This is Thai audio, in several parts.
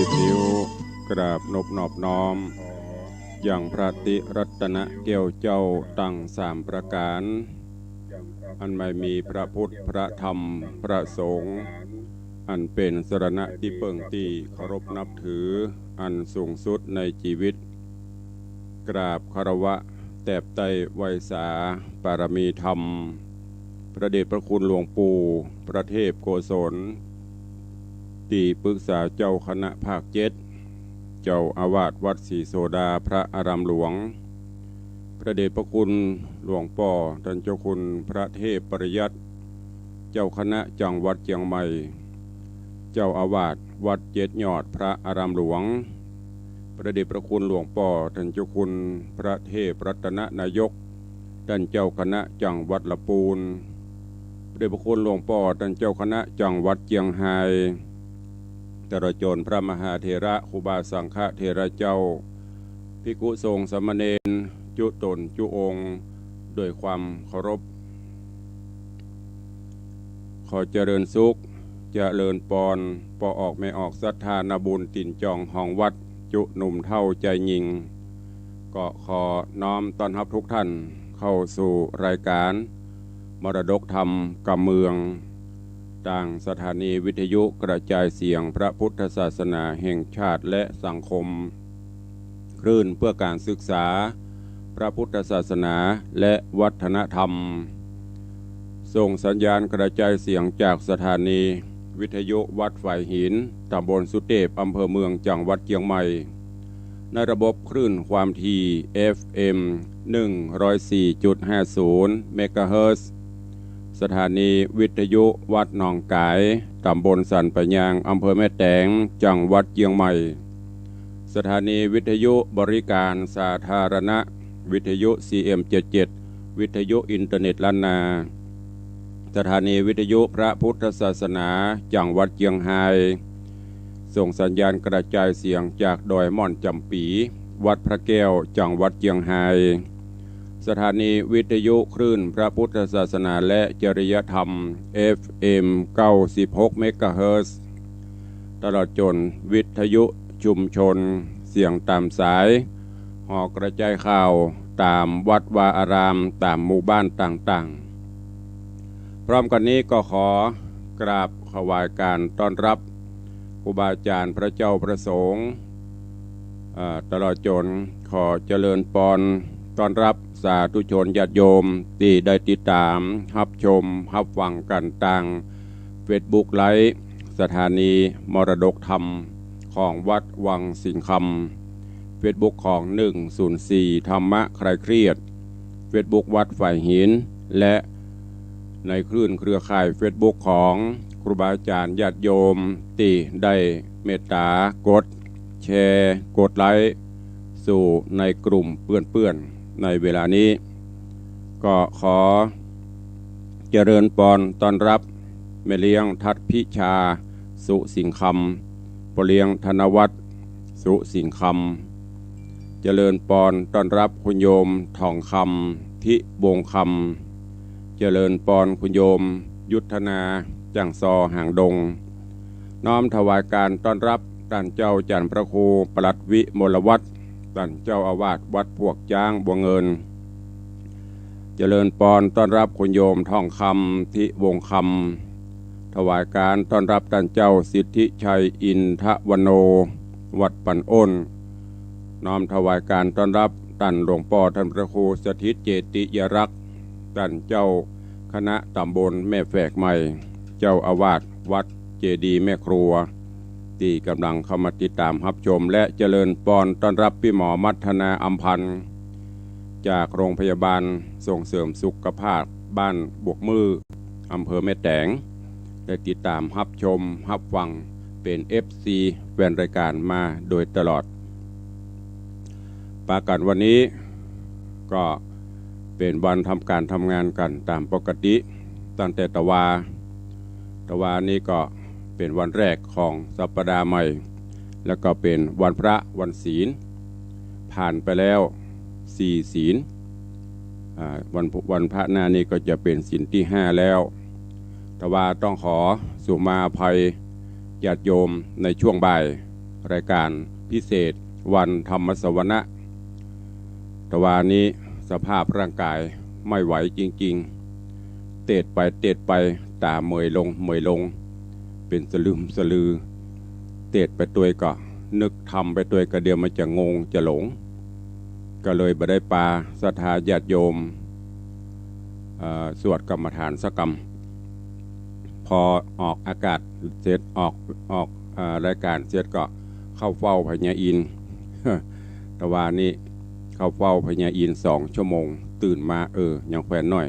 10 นิ้วกราบนบนอบน้อมอย่างพระติรัตนเกี่ยวเจ้าตั้ง3 ประการอันไม่มีพระพุทธพระธรรมพระสงฆ์อันเป็นสรณะที่เปิ่งที่เคารพนับถืออันสูงสุดในชีวิตกราบคารวะแตบไตไวยสาปารมีธรรมพระเดชพระคุณหลวงปู่พระเทพโกศลที่ปรึกษาเจ้าคณะภาค7เจ้าอาวาสวัดศรีโสดาพระอารามหลวงพระเดชพระคุณหลวงป่อท่านเจ้าคุณพระเทพปริยัติเจ้าคณะจังหวัดเชียงใหม่เจ้าอาวาสวัด7 ยอดพระอารามหลวงพระเดชพระคุณหลวงป่อท่านเจ้าคุณพระเทพรัตนนายกท่านเจ้าคณะจังหวัดละปูนพระเดชพระคุณหลวงป่อท่านเจ้าคณะจังหวัดเชียงไฮ้ตลอดจนพระมหาเถระครูบาสังฆเถระเจ้าภิกษุสงฆ์สามเณรจุตนจุองค์ด้วยความเคารพขอเจริญสุขเจริญปอนปอออกไม่ออกศรัทธานาบุญตินจองห้องวัดจุหนุ่มเท่าใจยิงก็ขอน้อมต้อนรับทุกท่านเข้าสู่รายการมรดกธรรมกำเมืองต่างสถานีวิทยุกระจายเสียงพระพุทธศาสนาแห่งชาติและสังคมคลื่นเพื่อการศึกษาพระพุทธศาสนาและวัฒนธรรมส่งสัญญาณกระจายเสียงจากสถานีวิทยุวัดฝ่ายหินตำบลสุเทพอำเภอเมืองจังหวัดเชียงใหม่ในระบบคลื่นความถี่ FM 104.50 เมกะเฮิรตซ์สถานีวิทยุวัดหนองกายตำบลสันปะยางอำเภอแม่แตงจังหวัดเชียงใหม่สถานีวิทยุบริการสาธารณะวิทยุ CM77 วิทยุอินเทอร์เน็ตล้านนาสถานีวิทยุพระพุทธศาสนาจังหวัดเชียงไฮ้ส่งสัญญาณกระจายเสียงจากดอยม่อนจำปีวัดพระแก้วจังหวัดเชียงไฮ้สถานีวิทยุคลื่นพระพุทธศาสนาและจริยธรรม FM 96 เมกะเฮิรตซ์ตลอดจนวิทยุชุมชนเสียงตามสายหอกระจายข่าวตามวัดวาอารามตามหมู่บ้านต่างๆพร้อมกันนี้ก็ขอกราบถวายการต้อนรับครูบาอาจารย์พระเจ้าประสงค์ตลอดจนขอเจริญปอนต้อนรับสาธุชนญาติโยมที่ได้ติดตามรับชมรับฟังกันต่างเฟซบุ๊กไลฟ์สถานีมรดกธรรมของวัดวังสิงห์คำเฟซบุ๊กของ104ธรรมะคลายเครียดเฟซบุ๊กวัดฝ่ายหินและในคลื่นเครือข่ายเฟซบุ๊กของครูบาอาจารย์ญาติโยมที่ได้เมตตากดแชร์กดไลค์สู่ในกลุ่มเพื่อนๆในเวลานี้ก็ขอเจริญปอนต้อนรับแม่เลี้ยงทัดพิชาสุสิงห์คำปเลี้ยงธนวัฒน์สุสิงห์คำเจริญปอนต้อนรับคุณโยมทองคำทิวงคำเจริญปอนคุณโยมยุทธนาจังซอห่างดงน้อมถวายการต้อนรับท่านเจ้าจันทร์พระครูปลัดวิมลวัฒน์ท่านเจ้าอาวาสวัดพวกจ้างบัวเงินเจริญปอนต้อนรับคุณโยมทองคำทิวงคำถวายการต้อนรับท่านเจ้าสิทธิชัยอินทวโนวัดปันอ้นน้อมถวายการต้อนรับท่านหลวงพ่อท่านพระครูสถิตเจติยรักษ์ท่านเจ้าคณะตำบลแม่แฝกใหม่เจ้าอาวาสวัดเจดีย์แม่ครัวที่กำลังเข้ามาติดตามรับชมและเจริญปอนต้อนรับพี่หมอมัทนาอัมพันธ์จากโรงพยาบาลส่งเสริมสุขภาพบ้านบวกมืออำเภอแม่แตงได้ติดตามรับชมรับฟังเป็น FC แฟนรายการมาโดยตลอดประกาศวันนี้ก็เป็นวันทำการทำงานกันตามปกติตั้งแต่ตะวานี้ก็เป็นวันแรกของสัปดาห์ใหม่แล้วก็เป็นวันพระวันศีลผ่านไปแล้ว4 ศีลวันพระหน้านี้ก็จะเป็นศีลที่5แล้วแต่ว่าต้องขอสุมาอภัยญาติโยมในช่วงบ่าย รายการพิเศษวันธรรมสวนะแต่ว่านี้สภาพร่างกายไม่ไหวจริงๆเตะไปตาเมยลงเป็นสลืมสลือเตะไปตัวก็นึกทำไปตัวก็เดียวมันจะงงจะหลงก็เลยบ่ได้ปาศรัทธาญาติโยมสวดกรรมฐานสักกรรมพอออกอากาศเสร็จออกรายการเสร็จก็เข้าเฝ้าพญาอินทร์ แต่ว่านี้เข้าเฝ้าพญาอินทร์2 ชั่วโมงตื่นมายังแขวนหน่อย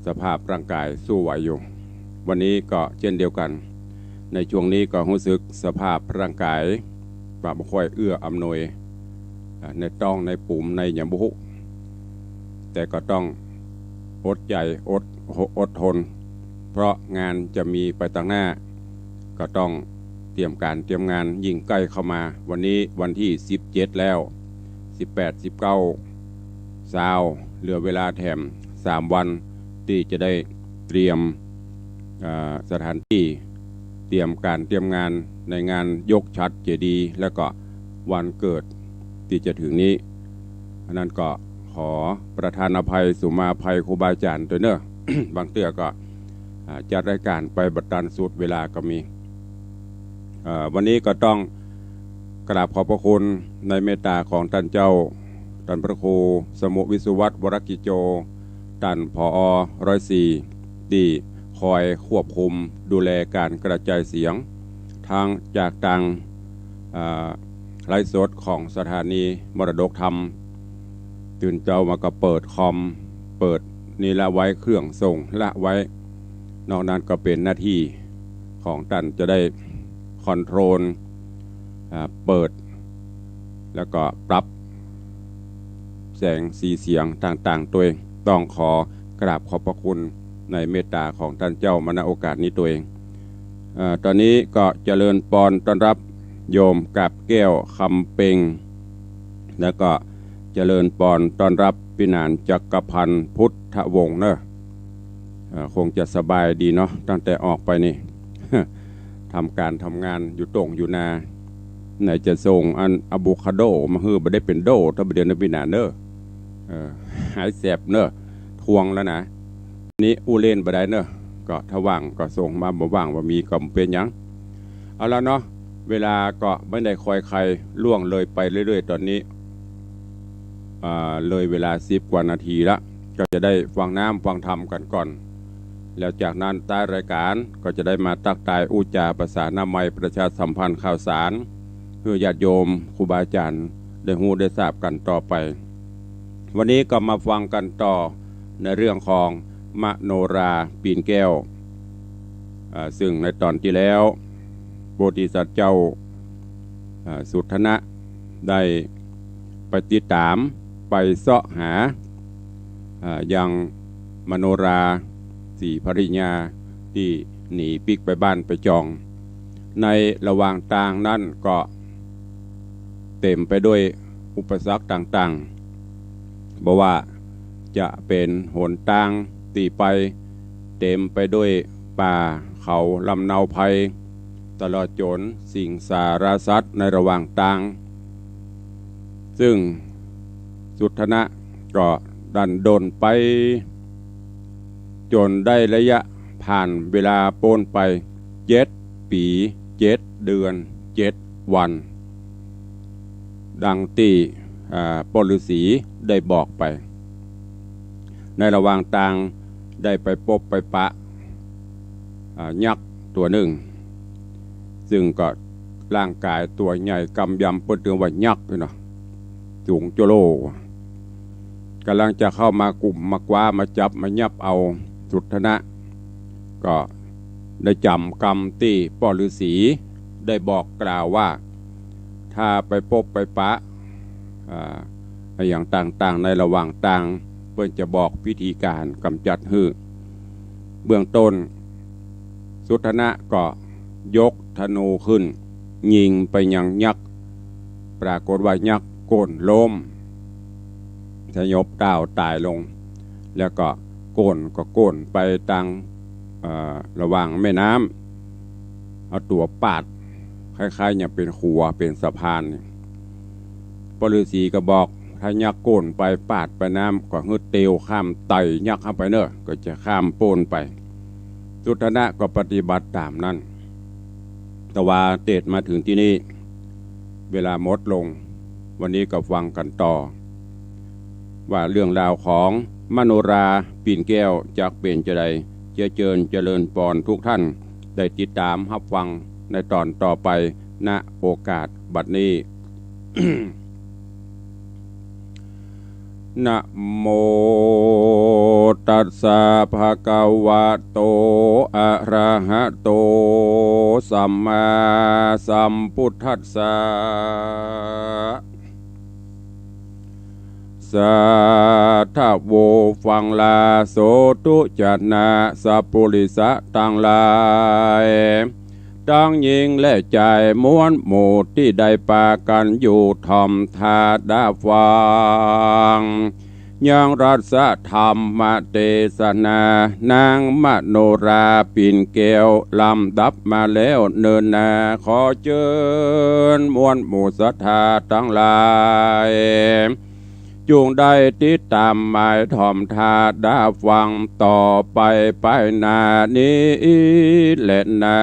สภาพร่างกายสู้ไหวอยู่วันนี้ก็เช่นเดียวกันในช่วงนี้ก็รู้สึกสภาพร่างกายปะบ่ค่อยเอื้ออำนวยในต้องในปุ่มในหยังบุแต่ก็ต้องอดใจอดทนเพราะงานจะมีไปต่างหน้าก็ต้องเตรียมงานยิ่งใกล้เข้ามาวันนี้วันที่17แล้ว18 19 20เหลือเวลาแถม3 วันที่จะได้เตรียมสถานที่เตรียมงานในงานยกชัดเจดีย์แล้วก็วันเกิดที่จะถึงนี้อันนั้นก็ขอประทานอภัยสุมาภัยครูบาอาจารย์ตัวเนอะ บางเตื้อก็จัดรายการไปบัดดันสุดเวลาก็มีวันนี้ก็ต้องกราบขอบพระคุณในเมตตาของท่านเจ้าท่านพระครูสมุวิสุวัตรวรกิจโจท่านผอ104ที่คอยควบคุมดูแลการกระจายเสียงทางจากทางไลฟ์สดของสถานีมรดกธรรมตื่นเจ้ามาก็เปิดคอมเปิดนี่ละไว้เครื่องส่งละไว้นอกนั้นก็เป็นหน้าที่ของท่านจะได้คอนโทรลเปิดแล้วก็ปรับแสงสีเสียงต่างๆตัวเองต้องขอกราบขอบพระคุณในเมตตาของท่านเจ้ามาณโอกาสนี้ตัวเองตอนนี้ก็เจริญปอนต้อนรับโยมกับแก้วคำเปงแล้วก็เจริญปอนต้อนรับปินานจักรพันธ์พุทธวงศ์เนอะคงจะสบายดีเนาะตั้งแต่ออกไปนี่ ทำงานอยู่ตรงอยู่นาไหนจะส่งอันอะโวคาโดมาฮือบ่ได้เป็นโดถ้าบ่เดือนปินานเนอะหายแสบเนอะทวงแล้วนะนี้อูเล่นบ่ได้เนอะก็ถ้าว่างก็ส่งมาบ่ว่างว่ามีก็เป็นหยังเอาแล้วเนาะเวลาก็ไม่ได้คอยใครล่วงเลยไปเรื่อยๆตอนนี้เลยเวลา10 กว่านาทีละก็จะได้ฟังน้ำฟังธรรมกันก่อนแล้วจากนั้นใต้รายการก็จะได้มาตักตายอุจาประสานนามัยประชาสัมพันธ์ข่าวสารเพื่อญาติโยมครูบาอาจารย์ได้ฮู้ได้ทราบกันต่อไปวันนี้ก็มาฟังกันต่อในเรื่องของมโนราปีนแก้วซึ่งในตอนที่แล้วโพธิสัตว์เจ้าสุทธนะได้ไปติดตามไปเสาะหายังมโนรา4 ภริยาที่หนีปิกไปบ้านไปจองในระหว่างทางนั้นก็เต็มไปด้วยอุปสรรคต่างๆบอกว่าจะเป็นหนทางตีไปเต็มไปด้วยป่าเขาลำเนาภัยตลอดจนสิ่งสารสัตว์ในระหว่างทางซึ่งสุทธนะก็ดันดนไปจนได้ระยะผ่านเวลาโปนไป7 ปี 7 เดือน 7 วันดังที่ปฤษีได้บอกไปในระหว่างทางได้ไปพบไปปะยักษ์ตัวหนึ่งซึ่งก็ร่างกายตัวใหญ่กำยำเปิดเตือนว่ายักษ์เนาะสูงโจโลกำลังจะเข้ามากลุ่มมากว้ามาจับมายับเอาสุทธนะก็ได้จำกรรมที่ปฤษีได้บอกกล่าวว่าถ้าไปพบไปปะอย่างต่างๆในระหว่างต่างเพื่อจะบอกพิธีการกำจัดหื้อเบื้องต้นสุทธนะก็ยกธนูขึ้นยิงไปยังยักษ์ปรากฏว่ายักษ์โกนล้มสยบดาวตายลงแล้วก็โกนไปทางระหว่างแม่น้ำเอาตัวปาด คล้ายๆอย่างเป็นขัวเป็นสะพานปฤาษีก็บอกถ้ายักโกนไปปาดไปน้ำก็ฮึดเตียวข้ามไตยักเข้าไปเนอะก็จะข้ามโปนไปสุทนะก็ปฏิบัติตามนั้นแต่ว่าเตดมาถึงที่นี่เวลาหมดลงวันนี้ก็ฟังกันต่อว่าเรื่องราวของมโนราปีนแก้วจากเป็นจะใดเจริญปอนทุกท่านได้ติดตามรับฟังในตอนต่อไปณโอกาสบัดนี้ นะโมตัสสะภะคะวะโตอะระหะโตสัมมาสัมพุทธัสสะสัทธโวฟังลาโสตุจัตนาสัพพุริสะตังหลายทั้งหญิงและชายม้วนหมู่ที่ได้ปากันอยู่ทอมทาดาฟังยังรัศธรรมเทศนานางมโนราปิ่นแก้วลำดับมาแล้วเนินนาขอเชิญมวลหมู่ศรัทธาทั้งหลายจงได้ติดตามหมายถอมทาดาฟังต่อไปนานี้และนา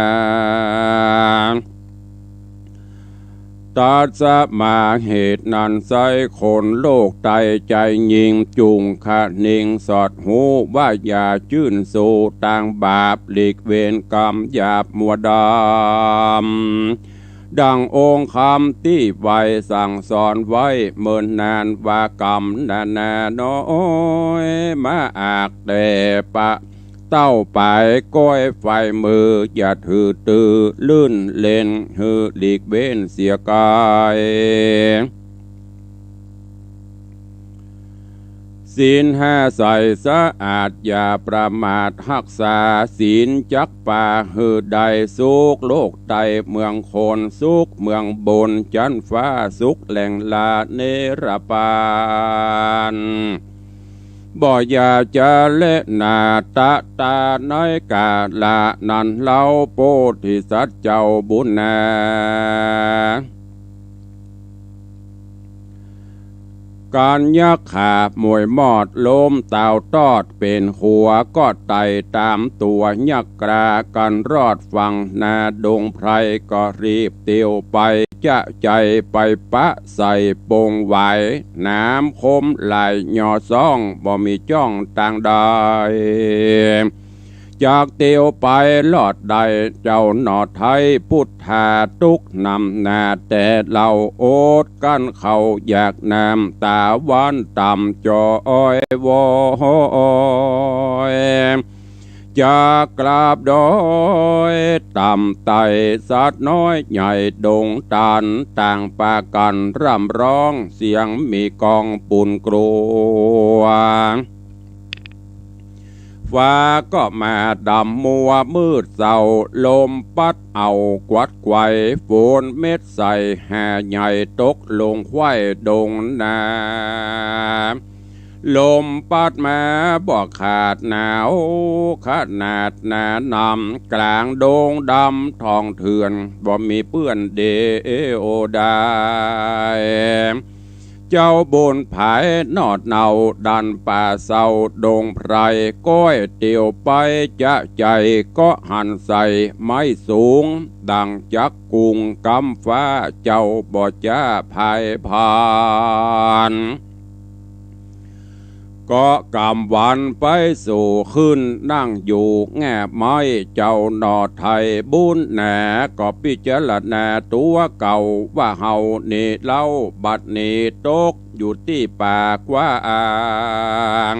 ตัดสมาเหตุนั้นใส่คนโลกใจใจยิงจุงขะนิงสอดหูว่าอย่าชื่นสู่ต่างบาปหลีกเวรกรรมหยาบมัวดำดังองค์คำที่ไว้สั่งสอนไว้เมินนานว่ากรรมนาน้อยมาอากแต่ปะเต้าไปก้อยไฟมืออย่าถือตือลื่นเล่นหือหลีกเว้นเสียกายศีลห้าใส่สะอาดอย่าประมาทรักษาศีลจักป่าหือใดสุขโลกใดเมืองคนสุขเมืองบนจันฟ้าสุขแหล่งลาเนรปานบ่อย่าจะเละนาตาน้อยกาละนันเล่าโพธิสัตว์เจ้าบุญนาการยักขาบมวยมอดลมเต่าตอดเป็นหัวก็ไต่ตามตัวยักกรากันรอดฟังนาดงไพรก็รีบเตียวไปจะใจไปปะใส่ปงไหวน้ำคมไหลหย่อซ่องบ่มีจ้องต่างใดจากเตียวไปลอดใดเจ้าหนอไทยพุทธาตุกนำนาแต่เราโอดกันเขาอยากนำตาวันต่ำจอยวอยจากกราบดอยต่ำไต่สัตว์น้อยใหญ่ดงตันต่างปากันร่ำร้องเสียงมีกองปุ่นกลัวฟ้าก็มาดำมัวมืดเศร้าลมปัดเอากวัดไกวฝนเม็ดใส่แห่ใหญ่ตกลงไข่ดงนาลมปัดมาบอกขาดหนาวขนาดหนานำกลางดงดำทองเถื่อนบ่มีเปื้อนเดโอดายเจ้าบนผายนอดเนาดันป่าเศร้าดงไพรก้อยเตียวไปจะใจก็หันใส่ไม้สูงดังจักกุงกำฟ้าเจ้าบ่จ้าภายผ่านก็กำวันไปสู่ขึ้นนั่งอยู่แง่ไม้เจ้าหนอไทยบุญแหนก็พิจารณาตัวเก่าว่าเฮานี่เล่าบัดนี้ตกอยู่ที่ป่ากว่าอ่าง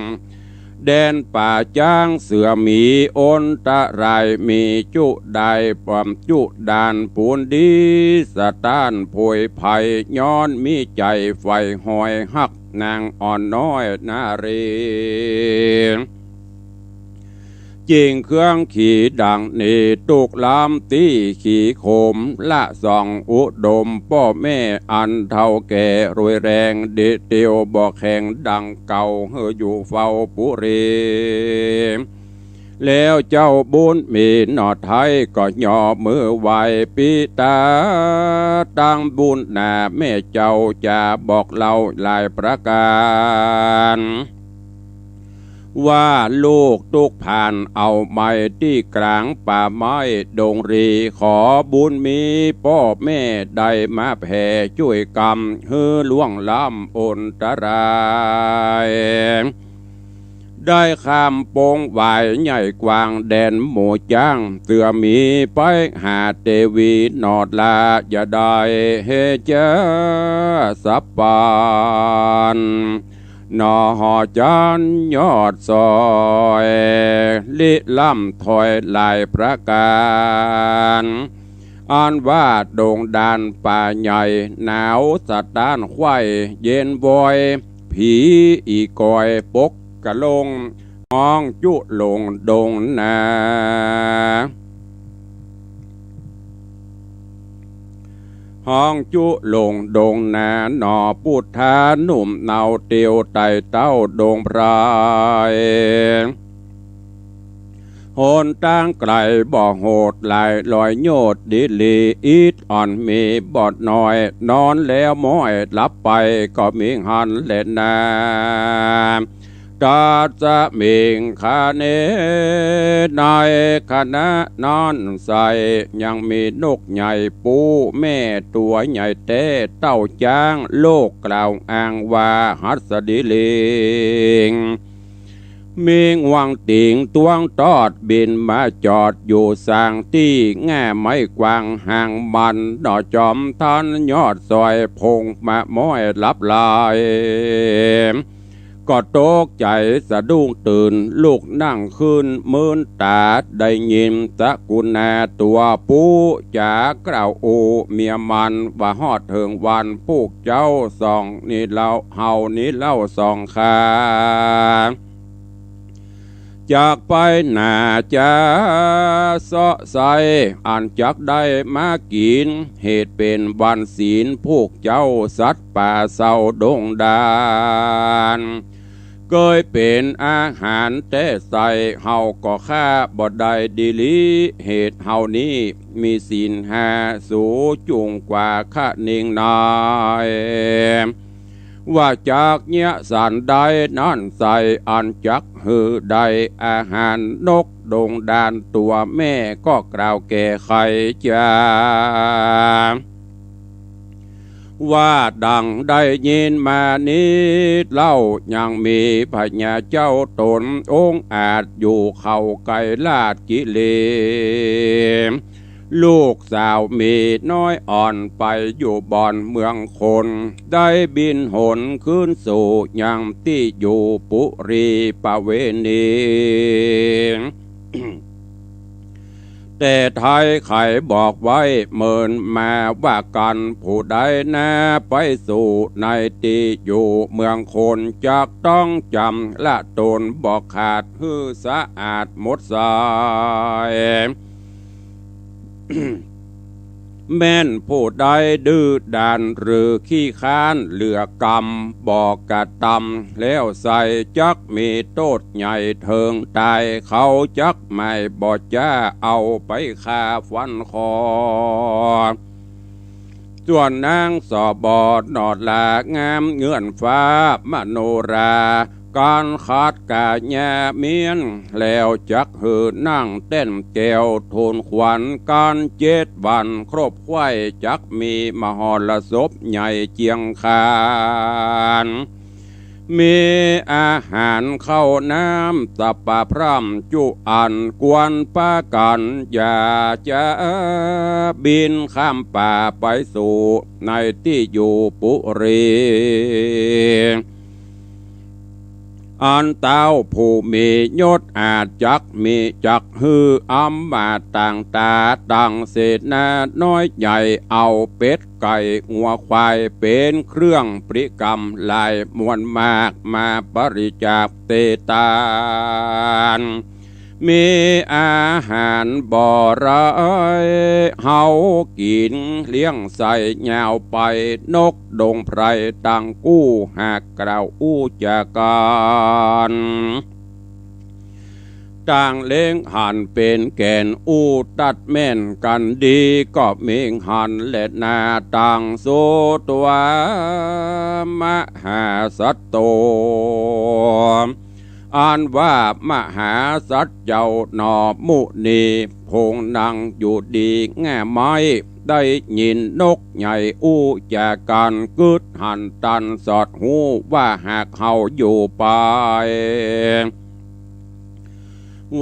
แดนป่าจ้างเสือมีอนตะไรมีจุได้ปอมจุดานปูนดีสะต้านผวยภัยย้อนมีใจไฟหอยหักนางอ่อนน้อยนารีจิงเครื่องขี่ดังนี่ตุกลำตีขี่โคมละส่องอุดมพ่อแม่อันเท่าแก่รวยแรงเดเตียวบอกแข่งดังเก่าเฮอยู่เฝ้าปุรี แล้วเจ้าบุญมีหนอไทยก็ย่อมือไหวปีตาตั้งบุญหน้าแม่เจ้าจะบอกเล่าหลายประการว่าลูกตุกผ่านเอาไม้ที่กลางป่าไม้ดงรีขอบุญมีพ่อแม่ได้มาแผ่ช่วยกรรมฮือล่วงล้ำอนตรายได้ข้ามโปงไหวใหญ่กวางแดนหมู่จ้างเสือมีไปหาเทวีนอดลาอย่าได้เฮเจสับปานนอหอจันยอดซอยลิล่ำถอยลายประการอ่านว่าโด่งดานป่าใหญ่หนาวสะต้านไข่เย็นบอยผีอีกอยปกกะลงห้องจุลงดงนาห้องจุลงดงนาหนอพุทธาหนุ่มเนาเตียวไต่เต้าดงพรายโหนตั้งไกลบ่อโหดลายลอยโยดดิลีอีดอ่อนมีบอดน้อยนอนแล้วม้อยหลับไปก็มีหันเล่นนาตาจะมิงคาเนในคณะนอนใสยังมีนกใหญ่ปูแม่ตัวใหญ่เต้เต้าจ้างโลกกล่าวอ้างว่าหัสดิลิงมิงวังติงตวงตอดบินมาจอดอยู่สร้างที่แง่ไม้กวางห่างมันดอจอมทันยอดซอยพงมาม้อยลับลายก็ตกใจสะดุ้งตื่นลูกนั่งขึ้นมืนตาได้ยินตะกุณาตัวปูจากกล่าวโอเมียมันว่าฮอดเถิงวันพวกเจ้าสองนี่เล่าเฮานี่เล่าสองคาจากไปหน้าจะเสาะใสอันจักได้มากินเหตุเป็นวันศีลพวกเจ้าสัตว์ป่าเศร้าดงดานเคยเป็นอาหารแต่ใส่เฮาก็ฆ่าบ่ได้ดีลีเหตุเฮานี้มีศีลห้าสูจุงกว่าข้านิ่งนายว่าจากเนี้ยสันใดนั่นใส่อันจักหือใดอาหารนกดงดานตัวแม่ก็กล่าวแก่ไขจาว่าดังได้ยินมานี้เล่ายังมีพญาเจ้าตนองค์อาจอยู่เขาไกลลาดกิเลสลูกสาวมีน้อยอ่อนไปอยู่บ่อนเมืองคนได้บินหนขึ้นสู่ยังที่อยู่ปุรีปเวณี แต่ไทยไขบอกไว้เมินมาว่ากันผู้ใดนาไปสู่ในที่อยู่เมืองคนจักต้องจำละตนบอกขาดฮือสะอาดหมดสาย แม่นผู้ใดดื้อด่านหรือขี้ค้านเหลือกรรมบอกกะตำแล้วใส่จักมีโทษใหญ่เถิงตายเขาจักไม่บอจ้าเอาไปฆ่าฟันคอส่วนนางสอบอดนอดลางามเงื่อนฟ้ามโนราการขาดกาแยเมียนแล้วจักหือนั่งเต้นแก้วโทนขวัญการ7 วันครบไข่จักมีมหรสพใหญ่เจียงคานมีอาหารเข้าน้ำสับปะพร่ำจุอันกวนปากันอย่าจะบินข้ามป่าไปสู่ในที่อยู่ปุรีอันเต้าผู้มียศอาจจักมีจักฮืออัมมาต่างตาต่างเศษนาน้อยใหญ่เอาเป็ดไก่งัวควายเป็นเครื่องปริกรรมลายมวลมากมาบริจาคเตตานมีอาหารบ่อร้อยเฮากินเลี้ยงใส่ยาวไปนกดงไพรตังกู้หากกล่าวอู้จากการ ต่างเล้งหันเป็นแก่นอู้ตัดแม่นกันดีก็เมงหันและนาต่างโซตัวมหาสัตโตอ่านว่ามหาสัตเจ้าหนอมุนีพงนังอยู่ดีแง่ไม้ได้ยินนกใหญ่อู้จากการกึดหันตันสอดหูว่าหากเฮาอยู่ไป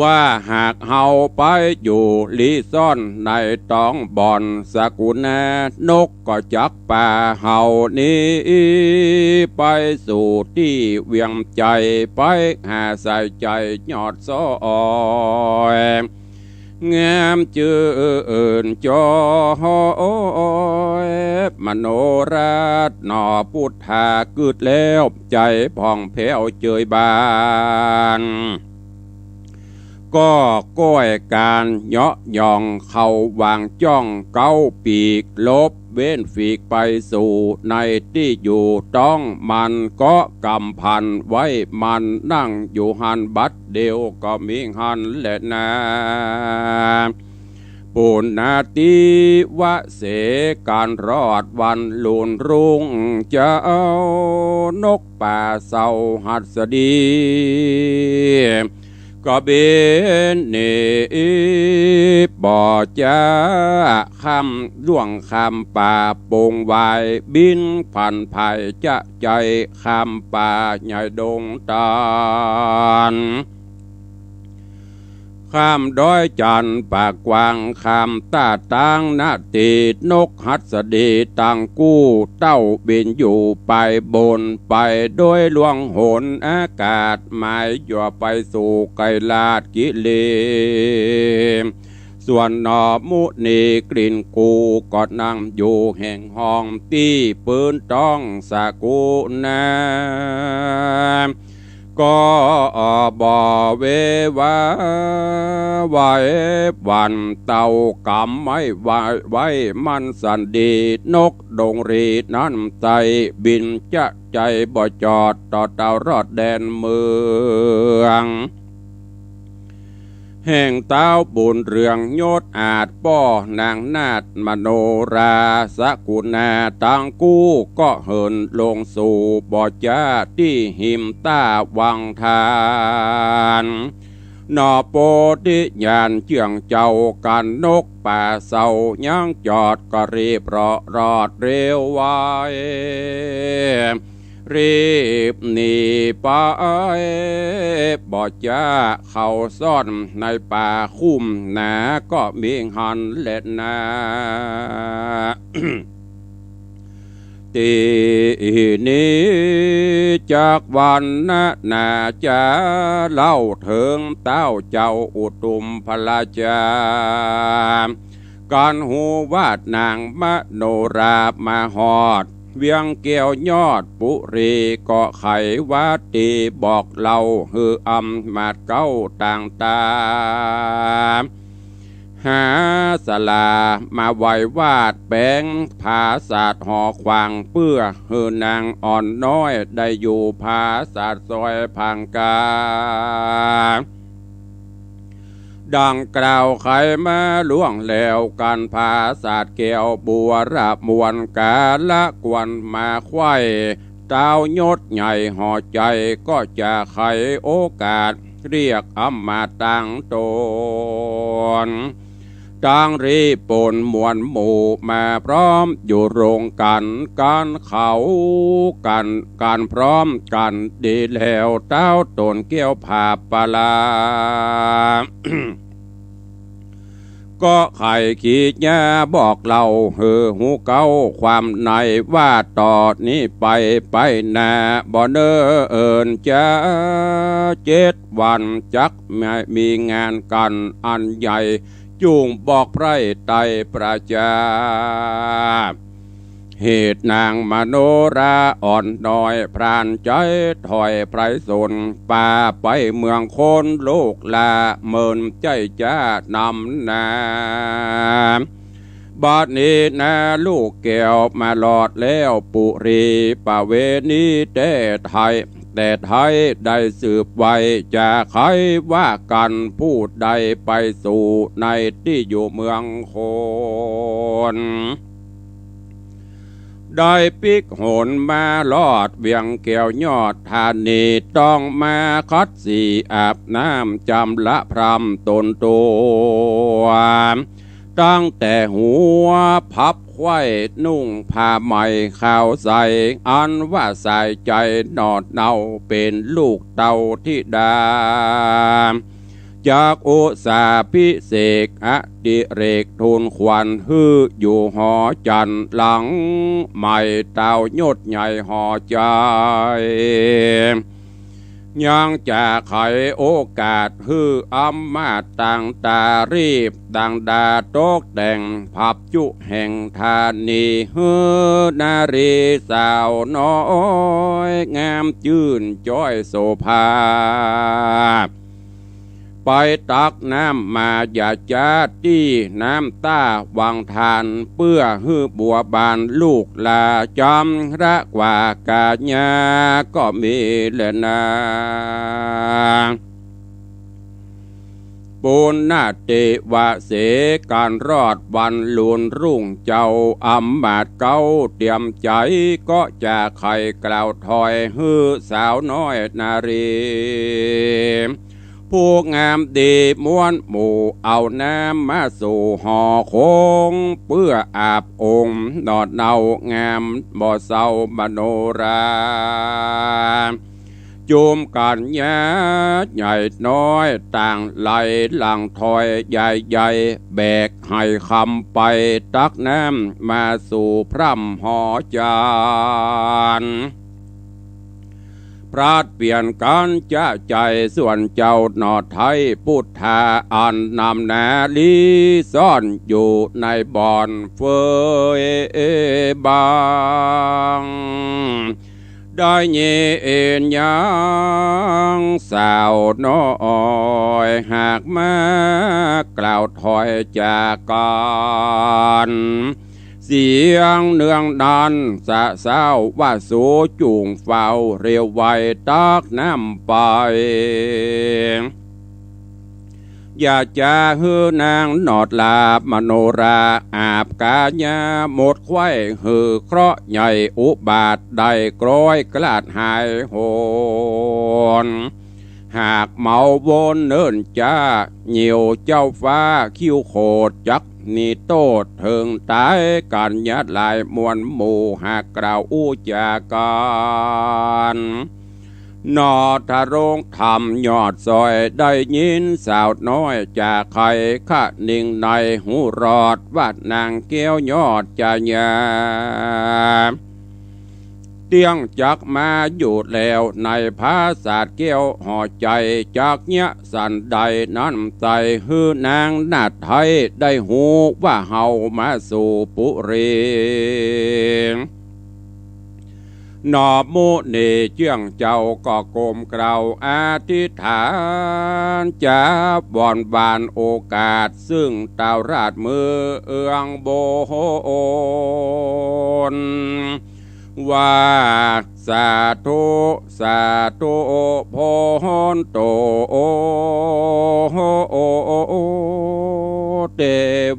ว่าหากเฮาไปอยู่ลีซ่อนในตองบ่อนสกุณานกก็จักป่าเฮานี้ไปสู่ที่เวียงใจไปหาใส่ใจยอดซ้อยงามเจือนจอยมโนราชหนอพุทธากึดแล้วใจผ่องแผ้วเจยบานก็ก้อยการเหาะย่องเข้าวางจ้องเก้าปีกลบเว้นฝีกไปสู่ในที่อยู่ต้องมันก็กำพันไว้มันนั่งอยู่หันบัดเดียวก็มีหันและนาปุณนาติวะเสการรอดวันลุนรุ่งจะเอานกป่าเศร้าหัดสดีก็เบนเนบ่อจ้าคำล่วงคำป่าปงวายบินผ่านภายจะใจคำป่าใหญ่ดงตานข้ามด้อยจันปากกวางข้ามตาตังนาตีนกหัดสดีตังกู้เต้าบินอยู่ไปบนไปโดยลวงหนอากาศหมายย่อไปสู่ไกลาดกิเลส่วนหนอมุนีกลิ่นกูก็นั่งอยู่แห่งห้องที่ปืนต้องสากุนาก็บ่เววาไว้วันเต่ากำไม่ไว้มันสันดีนกดงรีนั้นใจบินจะใจบ่จอดต่อเต่ารอดแดนเมืองแห่งเต้าบุญเรืองโยดอาจป้อนางนาฏมโนราสกุณาตังกู้ก็เหินลงสู่บ่อจ้าที่หิมต้าวังทานนอโปติญาณเจียงเจ้ากันนกป่าเศร้ายังจอดก็รีบรอดเร็วไวรีบหนีไปบ่จ้าเข้าซ่อนในป่าคุ้มหนาก็มีหันเล็ดนา ตีนี้จากวันนาจะเล่าถึงเต้าเจ้าอุตุมพลาจาการหูวาดนางมโนรามาหอดเวียงเกี่ยวยอดปุรีก็ไขวัดตีบอกเล่าฮืออำมาดเก้าต่างตาหาสลามาไหววาดแปงภาศาสตร์หอควางเพื่อฮือนางอ่อนน้อยได้อยู่ภาศาสตร์ซอยพังกาดังกล่าวไขมาล่วงแล้วการภาศาสตร์แก้วบัวราบมวลกาละกวนมาไข่เต้ายศใหญ่ห่อใจก็จะไขโอกาสเรียกอำมาตั้งตนตั้งรีปนมวลหมู่มาพร้อมอยู่โรงกันการเขาการพร้อมกันดีแล้วเต้าตนเกี่ยวผาปลา ก็ไข่ขีดยาบอกเราหูเก้าความในว่าต่อนี้ไปนาบ่เนอเอินจะ7 วันจักมีงานกันอันใหญ่จูงบอกไพร่ไตประจาเหตุนางมโนราอ่อนน้อยพรานใจถอยไพรสนป่าไปเมืองคนโลกลาเมินใจจ้านำนาบัดนี้นาลูกแก้วมาหลอดแล้วปุรีป่าเวนีเต้ไทย แต่ไทยได้สืบไว้จะใครว่ากันพูดใดไปสู่ในที่อยู่เมืองโคนได้ปิกโหนมาลอดเวียงเกี่ยวยอดธานีต้องมาคัดสีอาบน้ำจำละพรำตนตัวตั้งแต่หัวพับไขว้นุ่งผ้าใหม่ขาวใสอันว่าใส่ใจนอดเนาเป็นลูกเต่าธิดาจากอุสาพิเศษอดิเรกทูลควันฮืออยู่หอจันหลังใหม่เต่ายศใหญ่หอใจยังจะไขโอกาสฮืออำมาตต่างตารีบต่างดาโตกแต่งผับจุแห่งธานีฮือนารีสาวน้อยงามจื่นจ้อยโสภาไปตักน้ำมาอย่าจ้าตี้น้ำตาวังทานเพื่อฮือบัวบานลูกลาจำระกว่ากาญาก็มีแลนาปูนนาเตวะเสการรอดวันลุนรุ่งเจ้าอำมาตย์เก้าเตรียมใจก็จะไข่กล่าวถอยฮือสาวน้อยนารีผู้งามดีม้วนหมู่เอาน้ำมาสู่หอคงเพื่ออาบองค์นอดเนางามบ่เศร้ามโนราจุมกันยาใหญ่น้อยต่างไหลหลังถอยใหญ่แบกให้คำไปตักน้ำมาสู่พร่ำหอจานพระเปลี่ยนการจะใจส่วนเจ้าหนอไทยพุทธาอันนำนาลีซ่อนอยู่ในบ่อนเฟยบางได้เยเอ็นยังสาวน้อยหากมากล่าวถอยจากกันเสียงเนืองดันสะเศร้าว่าโสจุงเฝ้าเรียวไวตักน้ำไปอย่าจะฮือนางนอดลาบมโนราอาบกาญาหมดไข้ฮือเคราะห์ใหญ่อุบาทได้กร้อยกลาดหายโหนหากเมาวนเนินจ้าเหนียวเจ้าฟ้าคิ้วโคดจักนี่โตดเถิงตายกันยัดลายมวลหมู่หากกล่าวอู้จาการนอทะรงทำยอดซอยได้ยินสาวน้อยจากใครข้านิ่งในหูรอดวัดนางเกี้ยวยอดจะยาเตียงจักมาอยู่แล้วในภาษาเกี้ยวห่อใจจากเนี้ยสันใดนั้นใจฮือนางนาไทยได้หูว่าเฮามาสู่ปุรีนอบมุนีเจียงเจ้าก็โกมกล่าวอธิษฐานจะบ่อนบานโอกาสซึ่งตาวราชมือเอืองโบนว่าสาธุสาธุโพนโตเท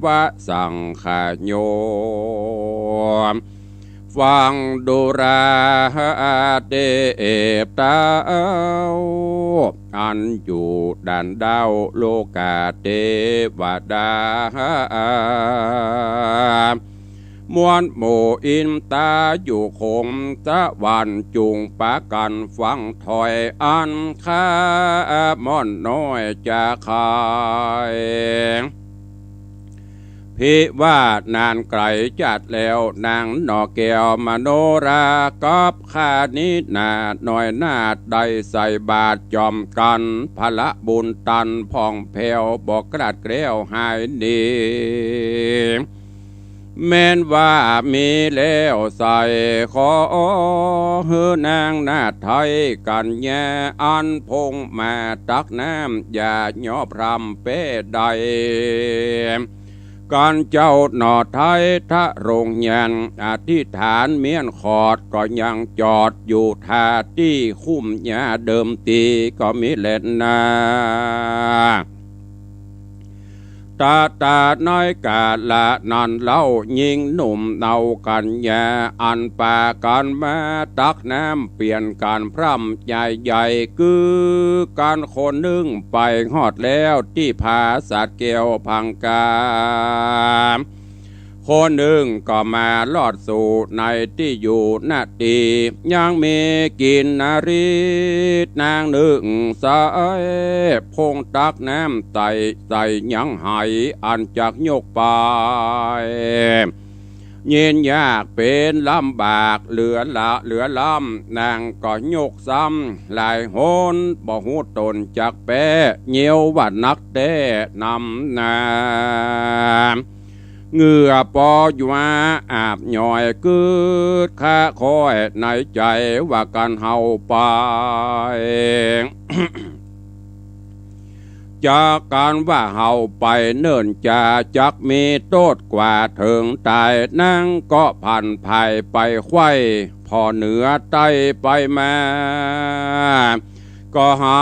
วะสังขโยฟังดูราเดบตาอันอยู่ด่านดาวโลกาเทวดามวลโมอินตาอยู่คงตะวันจุงปากันฟังถอยอันข้ามอนน้อยจะขายพิว่านานไกลจัดแล้วนางหนอแก้วมโนรากับข้านินาหน่อยนาดได้ใส่บาทจอมกันพละบุญตันพองแผ่วบอกกระดเกลียวหายนีแม้นว่ามีแล้วใส่ขอฮือนางนาไทยกันแย่อันพงมาตักน้ำอย่าย่อพรำเป้ใด การเจ้าหน่อไทยทะโรงยันอธิษฐานเมียนขอดก็ยังจอดอยู่ท่าที่คุ้มหญ้าเดิมตีก็มีเล่นนาตาน้อยกาละนันเล่ายิงหนุ่มเนากันยาอันป่ากันมาตักน้ำเปลี่ยนการพร่ำใหญ่ๆคือการคนนึ่งไปหอดแล้วที่ผาสัตว์เกียวพังกาคนหนึ่งก็มาลอดสู่ในที่อยู่นาตียังมีกินนารีนางหนึ่งสายพงตักน้ำใส่ยังไหอันจากยกไปเย็นยากเป็นลำบากเหลือล้ำนางก็ยกซ้ำหลายโหนบ่หูตนจากแปะเหี่ยววัดนักแต่นำนาเหงื่อปออยู่มาอาบหน่อยกืดข้าคอยในใจว่ากันเฮาไป จากการว่าเฮาไปเนิ่นจะจักมีโทษกว่าถึงตายนั่งก็ผ่านภายไปไข้พอเหนือใต้ไปมาก็หา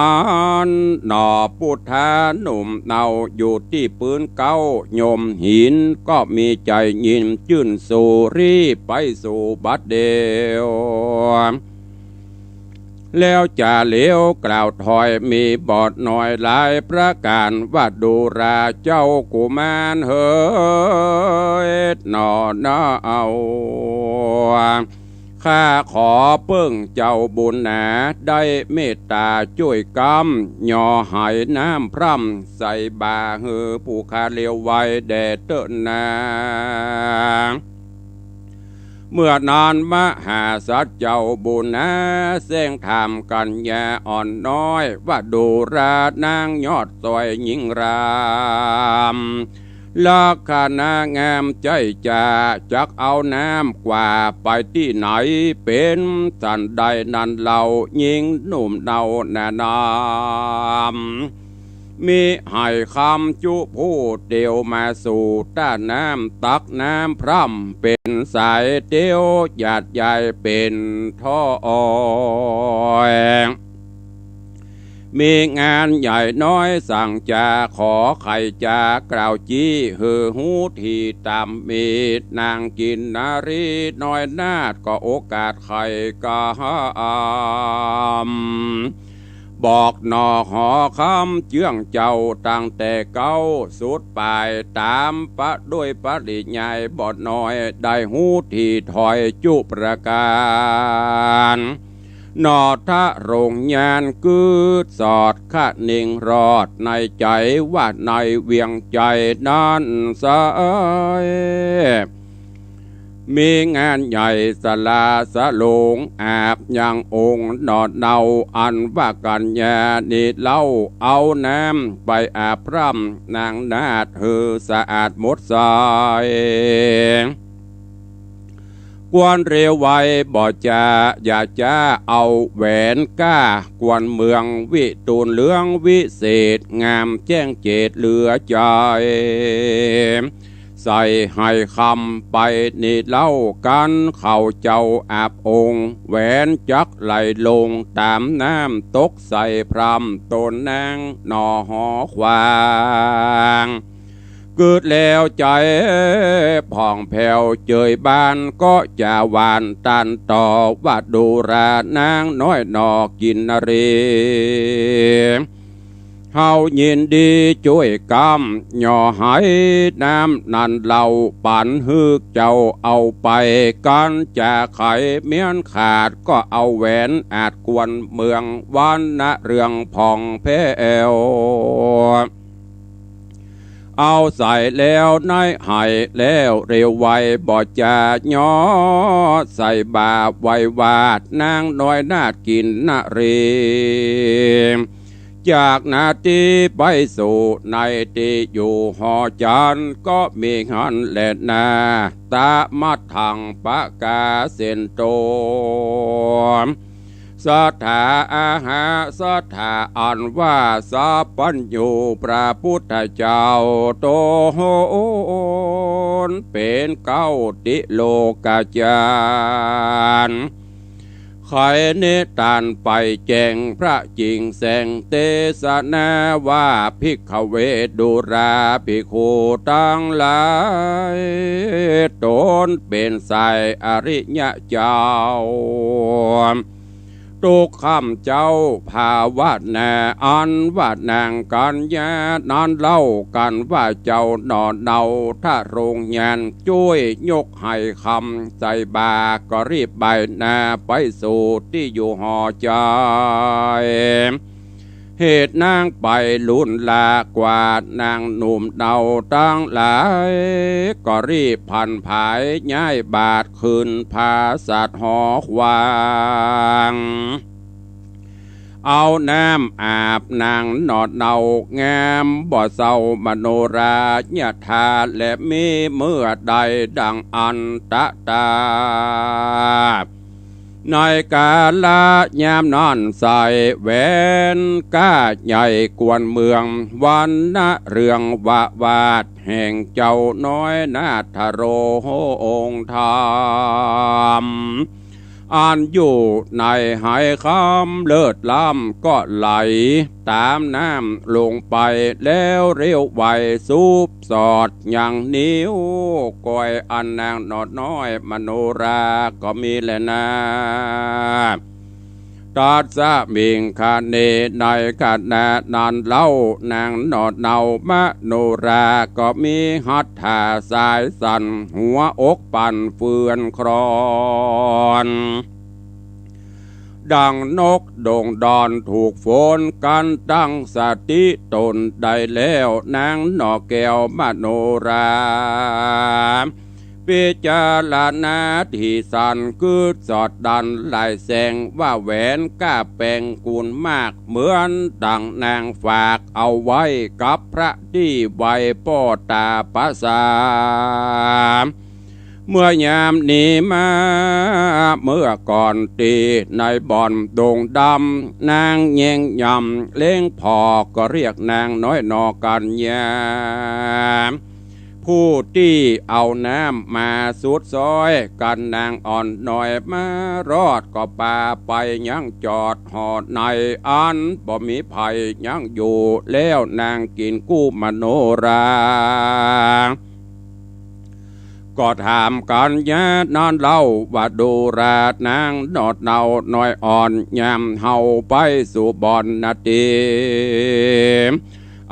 นหน่อพุทธาหนุ่มเนาอยู่ที่ปืนเก้าโยมหินก็มีใจยินจื่นสู่รีไปสู่บัดเดียวแล้วจะเลี้ยวกล่าวถอยมีบอดหน่อยหลายประการว่าดูราเจ้ากุมารเฮ้ยหน่อนาเอาข้าขอเพิ่งเจ้าบุญหนาได้เมตตาช่วยกำย่อหายน้ำพร่ำใส่บาหือผู้ข้าเลี้ยวไว้แด่เติ้นนาเมื่อนานมหาสัจเจ้าบุญนาเส้งทำกันยาอ่อนน้อยว่าดูรานางยอดซอยหญิงรามลักษณะงามใจจะจักเอาน้ำกว่าไปที่ไหนเป็นสันใดนันเหล่ายิงหนุ่มเนาแน่นามมีให้คำจุพูดเดียวมาสู่ต้าน้ำตักน้ำพร่ำเป็นสายเดียวหยาดใหญ่เป็นท่อมีงานใหญ่น้อยสั่งจะขอไข่จะกล่าวจี้หือหูที่ตามมีนางกินนารีน้อยนาดก็โอกาสไข่ก็บอกหนอหอคำเจื่องเจ้าตั้งแต่เก้าสุดปลายตามปะด้วยปริญญาบอดน้อยได้หูที่ถอยจุประการนอทะโรงยานกืดสอดขะนิ่งรอดในใจว่าในเวียงใจนั้นสายมีงานใหญ่สลาสะโลงอาบยังองค์นอดเนาอันว่ากันยานิดเล่าเอาน้ำไปอาบพร่ำนางนาดหือสะอาดหมดสายกวนเร็วไวบ่จะอย่าจะเอาแหวนก้ากวนเมืองวิตูนเหลืองวิเศษงามแจ้งเจตเหลือใจใส่ให้คำไปนี่เล่ากันเข้าเจ้าอาบองค์แหวนจักไหลลงตามน้ำตกใส่พรำต้นนางหน่อหอควางเกิดแล้วใจผ่องแผ้วเจยบานก็จะหวานตันต่อว่าดูรานางน้อยนอกินนรีเฮายินดีช่วยกำย่อหายน้ำนันเหล่าปั่นฮึกเจ้าเอาไปกันจะไขเมียนขาดก็เอาแหวนอาจกวนเมืองวันนะเรื่องผ่องแผ้วเอาใส่แล้วน้อยหายแล้วเร็วไวบ่จะย่อใส่บาไววาดนางน้อยนาดกินนารีจากนาทีไปสู่ในที่อยู่หอจันก็มีหันแลนาตามัดทางปะกาเส้นโต สัทธาอาหาสัทธาอันว่าสัพพัญญูพระพุทธเจ้าโตโหนเป็นเก้าติโลกาจารย์ไขเนตานไปแจงพระจริงแสงเตสนาว่าภิกขเวดุราภิกขุตั้งหลายตนเป็นสายอริยะเจ้าทุกคำเจ้าภาวนาอันว่านางกันยานอนเล่ากันว่าเจ้านอนเนาถ้าโรงงานช่วยยกให้คำใจบาก็รีบใบหน้าไปสู่ที่อยู่หอใจเหตุนางไปลุ่นลากว่านางหนุ่มเดาตั้งหลายก็รีบพันผายย้ายบาทคืนภาสัตหอควางเอาน้ำอาบนางนอดเนางามบ่เศร้ามโนราญาธาและมีเมื่อใดดังอันตะตาในกาลยามนอนใส่แหวนก้าใหญ่กวนเมืองวันนะเรื่องวะวาดแห่งเจ้าน้อยนาทโรองค์ธรรมอ่านอยู่ในหายคำเลิศล้ำก็ไหลตามน้ำลงไปแล้วเร็วไวสูบสอดอย่างนิ้วก้อยอันนางนอดน้อยมโนราก็มีแลนาตัดสะมิงคาเนในขณะนั้นเล่านางนอดเนามโนราก็มีหัตถาสายสันหัวอกปั่นเฟือนครอนดังนกโด่งดอนถูกฝนกันตั้งสติตนได้แล้วนางนอแก้วมโนราพิจารณาที่สันคือสอดดันลายแสงว่าแหวนก้าแปงกุลมากเหมือนดังนางฝากเอาไว้กับพระที่ไวป้อตาภาษาเมื่อยามนี้มาเมื่อก่อนตีในบ่อนโด่งดำนางแยงยำเล้งพอก็เรียกนางน้อยนอกันยามผู้ที่เอาน้ำมาสุดซอยกันนางอ่อนหน่อยมารอดก็ปาไปยังจอดหอดในอันบ่มีภัยยังอยู่แล้วนางกินกู้มโนราก็ถามกันยานอนเล่าว่าดูราดนางนอดเนาน้อยอ่อนยามเฮาไปสู่บ่อนนาที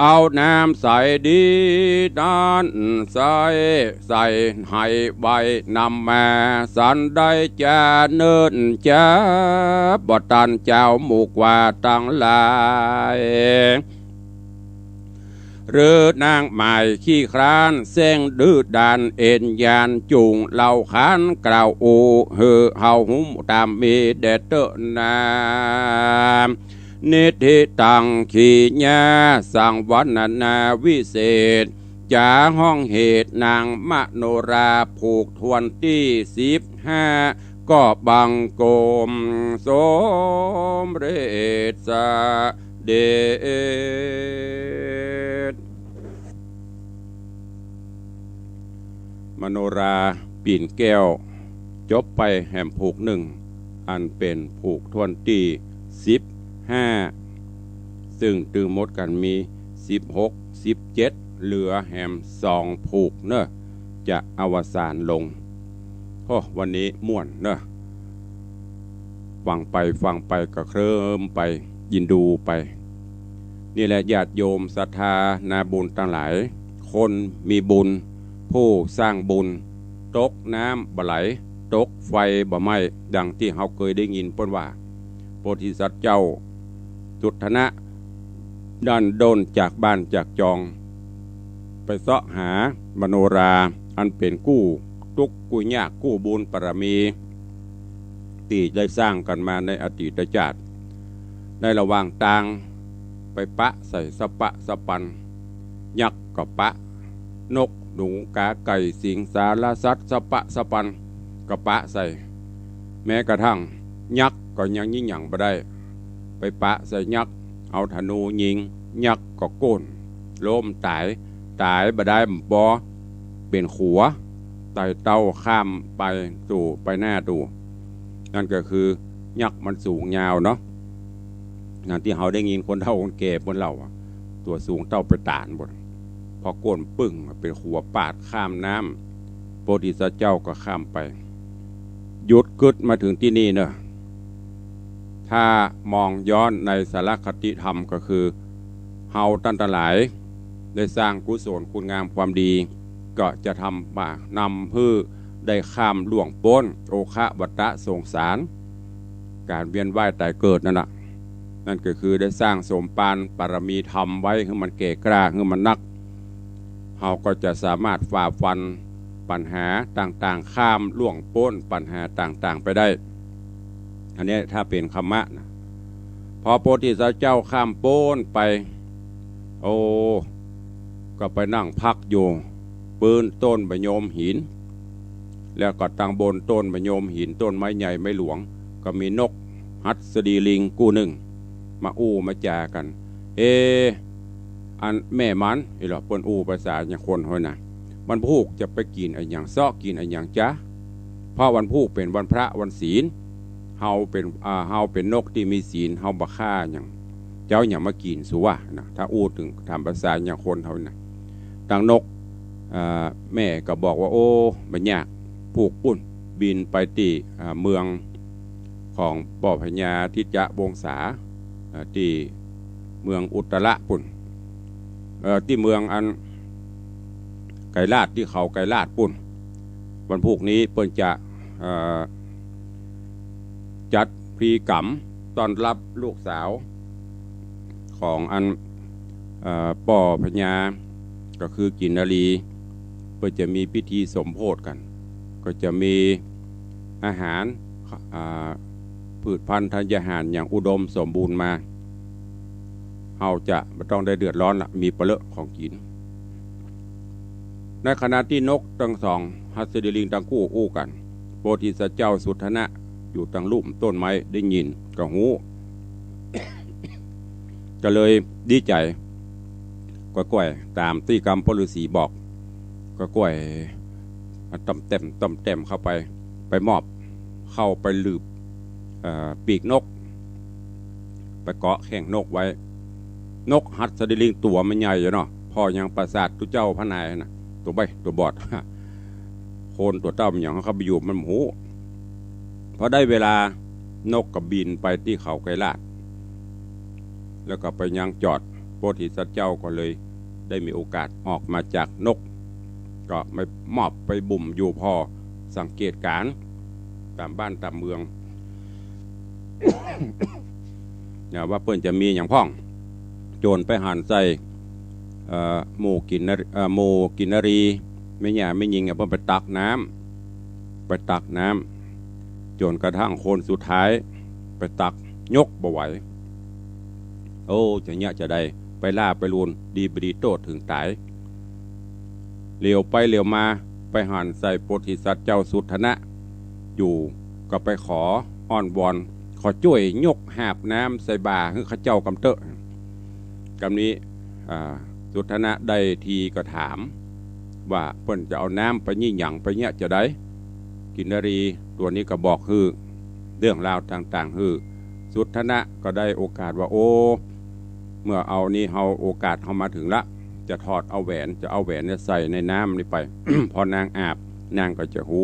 เอาน้ำใส่ดีด้านใส่ให้ใบนำมาสันได้จะเนินจะบ่ตันเจ้าหมู่กว่าตั้งหลายหรือนางใหม่ขี้คร้านเส้งดื้อดานเอ็นยานจุงเหล่าขานกล่าวอูเฮือเฮาหุ้มตามมีเดเตนามนิธิตังขีญาสังวันนาวิเศษจาห้องเหตุนางมโนราผูกทวนที่15ก็บังโกมสมเรศเดชมโนราปีนแก้วจบไปแห่มผูก1อันเป็นผูกทวนที่15ซึ่งตือมดกันมี16 17เหลือแห่ม2ผูกเนอะจะอวสานลงโอ้วันนี้ม่วนเนอะฟังไปก็เคลิ้มไปยินดูไปนี่แหละญาติโยมศรัทธานาบุญทั้งหลายคนมีบุญผู้สร้างบุญตกน้ำบ่ไหลตกไฟบ่ไหม้ดังที่เราเคยได้ยินเพิ่นว่าโพธิสัตว์เจ้าจุทนะดันโดนจากบ้านจากจองไปเสาะหามโนราอันเป็นกู้ทุกข์กู้ยากกู้บุญปรมีที่ได้สร้างกันมาในอดีตชาติในระหว่างต่างไปปะใส่สปะสปันยักษ์กับปะนกหนูกาไก่สิงสารสัตว์สปะสปันกับปะใส่แม้กระทั่งยักษ์ ก็ยังยิ่งหยั่งบ่ได้ไปปะใส่ยักษ์เอาธนูยิงยักษ์ก็โกนล้มตายบ่ได้บ่เป็นขัวไต่เต้าข้ามไปสู่ไปหน้าตู่นั่นก็คือยักษ์มันสูงยาวเนาะนั่นที่เขาได้ยินคนเฒ่าคนแก่บนเราตัวสูงเต้าไปตานบนพอโกนปึ้งเป็นขัวปาดข้ามน้ำโพธิสัตว์เจ้าก็ข้ามไปหยุดกึดมาถึงที่นี่เนอะถ้ามองย้อนในสารคติธรรมก็คือเฮาตั้งแต่หลายได้สร้างกุศลคุณงามความดีก็จะทำป่านำเพื่อได้ข้ามล่วงพ้นโอคะวัฏสงสารการเวียนว่ายตายเกิดนั่นก็คือได้สร้างสมปานปารมีธรรมไว้ให้มันเก่กล้าให้มันนักเฮาก็จะสามารถฝ่าฟันปัญหาต่างๆข้ามล่วงพ้นปัญหาต่างๆไปได้อันนี้ถ้าเป็นคำมะนะพอโพธิสัตว์เจ้าข้ามพ้นไปก็ไปนั่งพักอยู่ปืนต้นบะโยมหินแล้วก็ตั้งบนต้นบะโยมหินต้นไม้ใหญ่ไม้หลวงก็มีนกหัสดีลิงกู้หนึ่งมามาจากันอันแม่มันหรอเปิ้นภาษาอย่างคนเฮานะวันพุกจะไปกินไอ้อย่างซอกกินไอ้อย่างจ๊ะเพราะวันพุกเป็นวันพระวันศีลเฮาเป็นนกที่มีศีลเฮาบ่ฆ่าอย่างเจ้าอย่ามากินสุวะนะถ้าถึงทำภาษาอย่างคนเฮานะดังนกแม่ก็บอกว่ามันยากผูกปุ่นบินไปที่เมืองของป่อพญาทิจวงศาที่เมืองอุตระปุ่นที่เมืองอันไกรลาดที่เขาไกรลาดปุ่นวันพุกนี้เปิ้นจะจัดพิธีกรรมต้อนรับลูกสาวของอันป่อพญาก็คือกินนารีเพื่อจะมีพิธีสมโภชกันก็จะมีอาหารพืชพันธุ์ธัญญาหารอย่างอุดมสมบูรณ์มาเราจะไม่ต้องได้เดือดร้อนละมีเปลือกของกินในขณะที่นกทั้งสองหัสดิลิงทั้งคู่กันโพธิสัตว์เจ้าสุทธนะอยู่ตั้งลุ่มต้นไม้ได้ยินก็หู ก็เลยดีใจก้อยตามที่กรรมพฤาษีบอกก็ก้อยต้มเต็มเข้าไปมอบเข้าไปลืบปีกนกไปเกาะแข่งนกไว้นกหัสดิลิงตัวมันใหญ่อยู่เนาะพอยังประสาทตุเจ้าพระนายนะตัวใบตัวบอดโคนตัวเต้ามันอย่างเขาไปอยู่มันหูพอได้เวลานกกับบินไปที่เขาไกรลาดแล้วก็ไปยังจอดโพธิสัตว์เจ้าก็เลยได้มีโอกาสออกมาจากนกก็ไม่มอบไปบุ่มอยู่พอสังเกตการตามบ้านตามเมือง เนี่ยว่าเปิ้นจะมีอย่างพ่องโจรไปหันใส่หมูกินนารีไม่หย่าไม่ยิงเพิ่นไปตักน้ำจนกระทั่งคนสุดท้ายไปตักยกบ่ไหวจะเนี่ยจะได้ไปล่าไปลูนดีบดีโตถึงตายเหลียวไปเหลียวมาไปหันใส่โพธิสัตว์เจ้าสุทธนะอยู่ก็ไปขออ้อนวอนขอช่วยยกหาบน้ำใส่บ่าให้ข้าเจ้ากำเตอะกำนี้สุทธนะได้ทีก็ถามว่าเพิ่นจะเอาน้ำไปยี่หยั่งไปเนี่ยจะได้กินนารีตัวนี้ก็บอกคือเรื่องราวต่างๆคือสุทธนะก็ได้โอกาสว่าเมื่อเอานี้เฮาโอกาสเฮามาถึงละจะถอดเอาแหวนจะเอาแหวนเนี่ยใส่ในน้ำนี่ไป พอนางอาบนางก็จะหู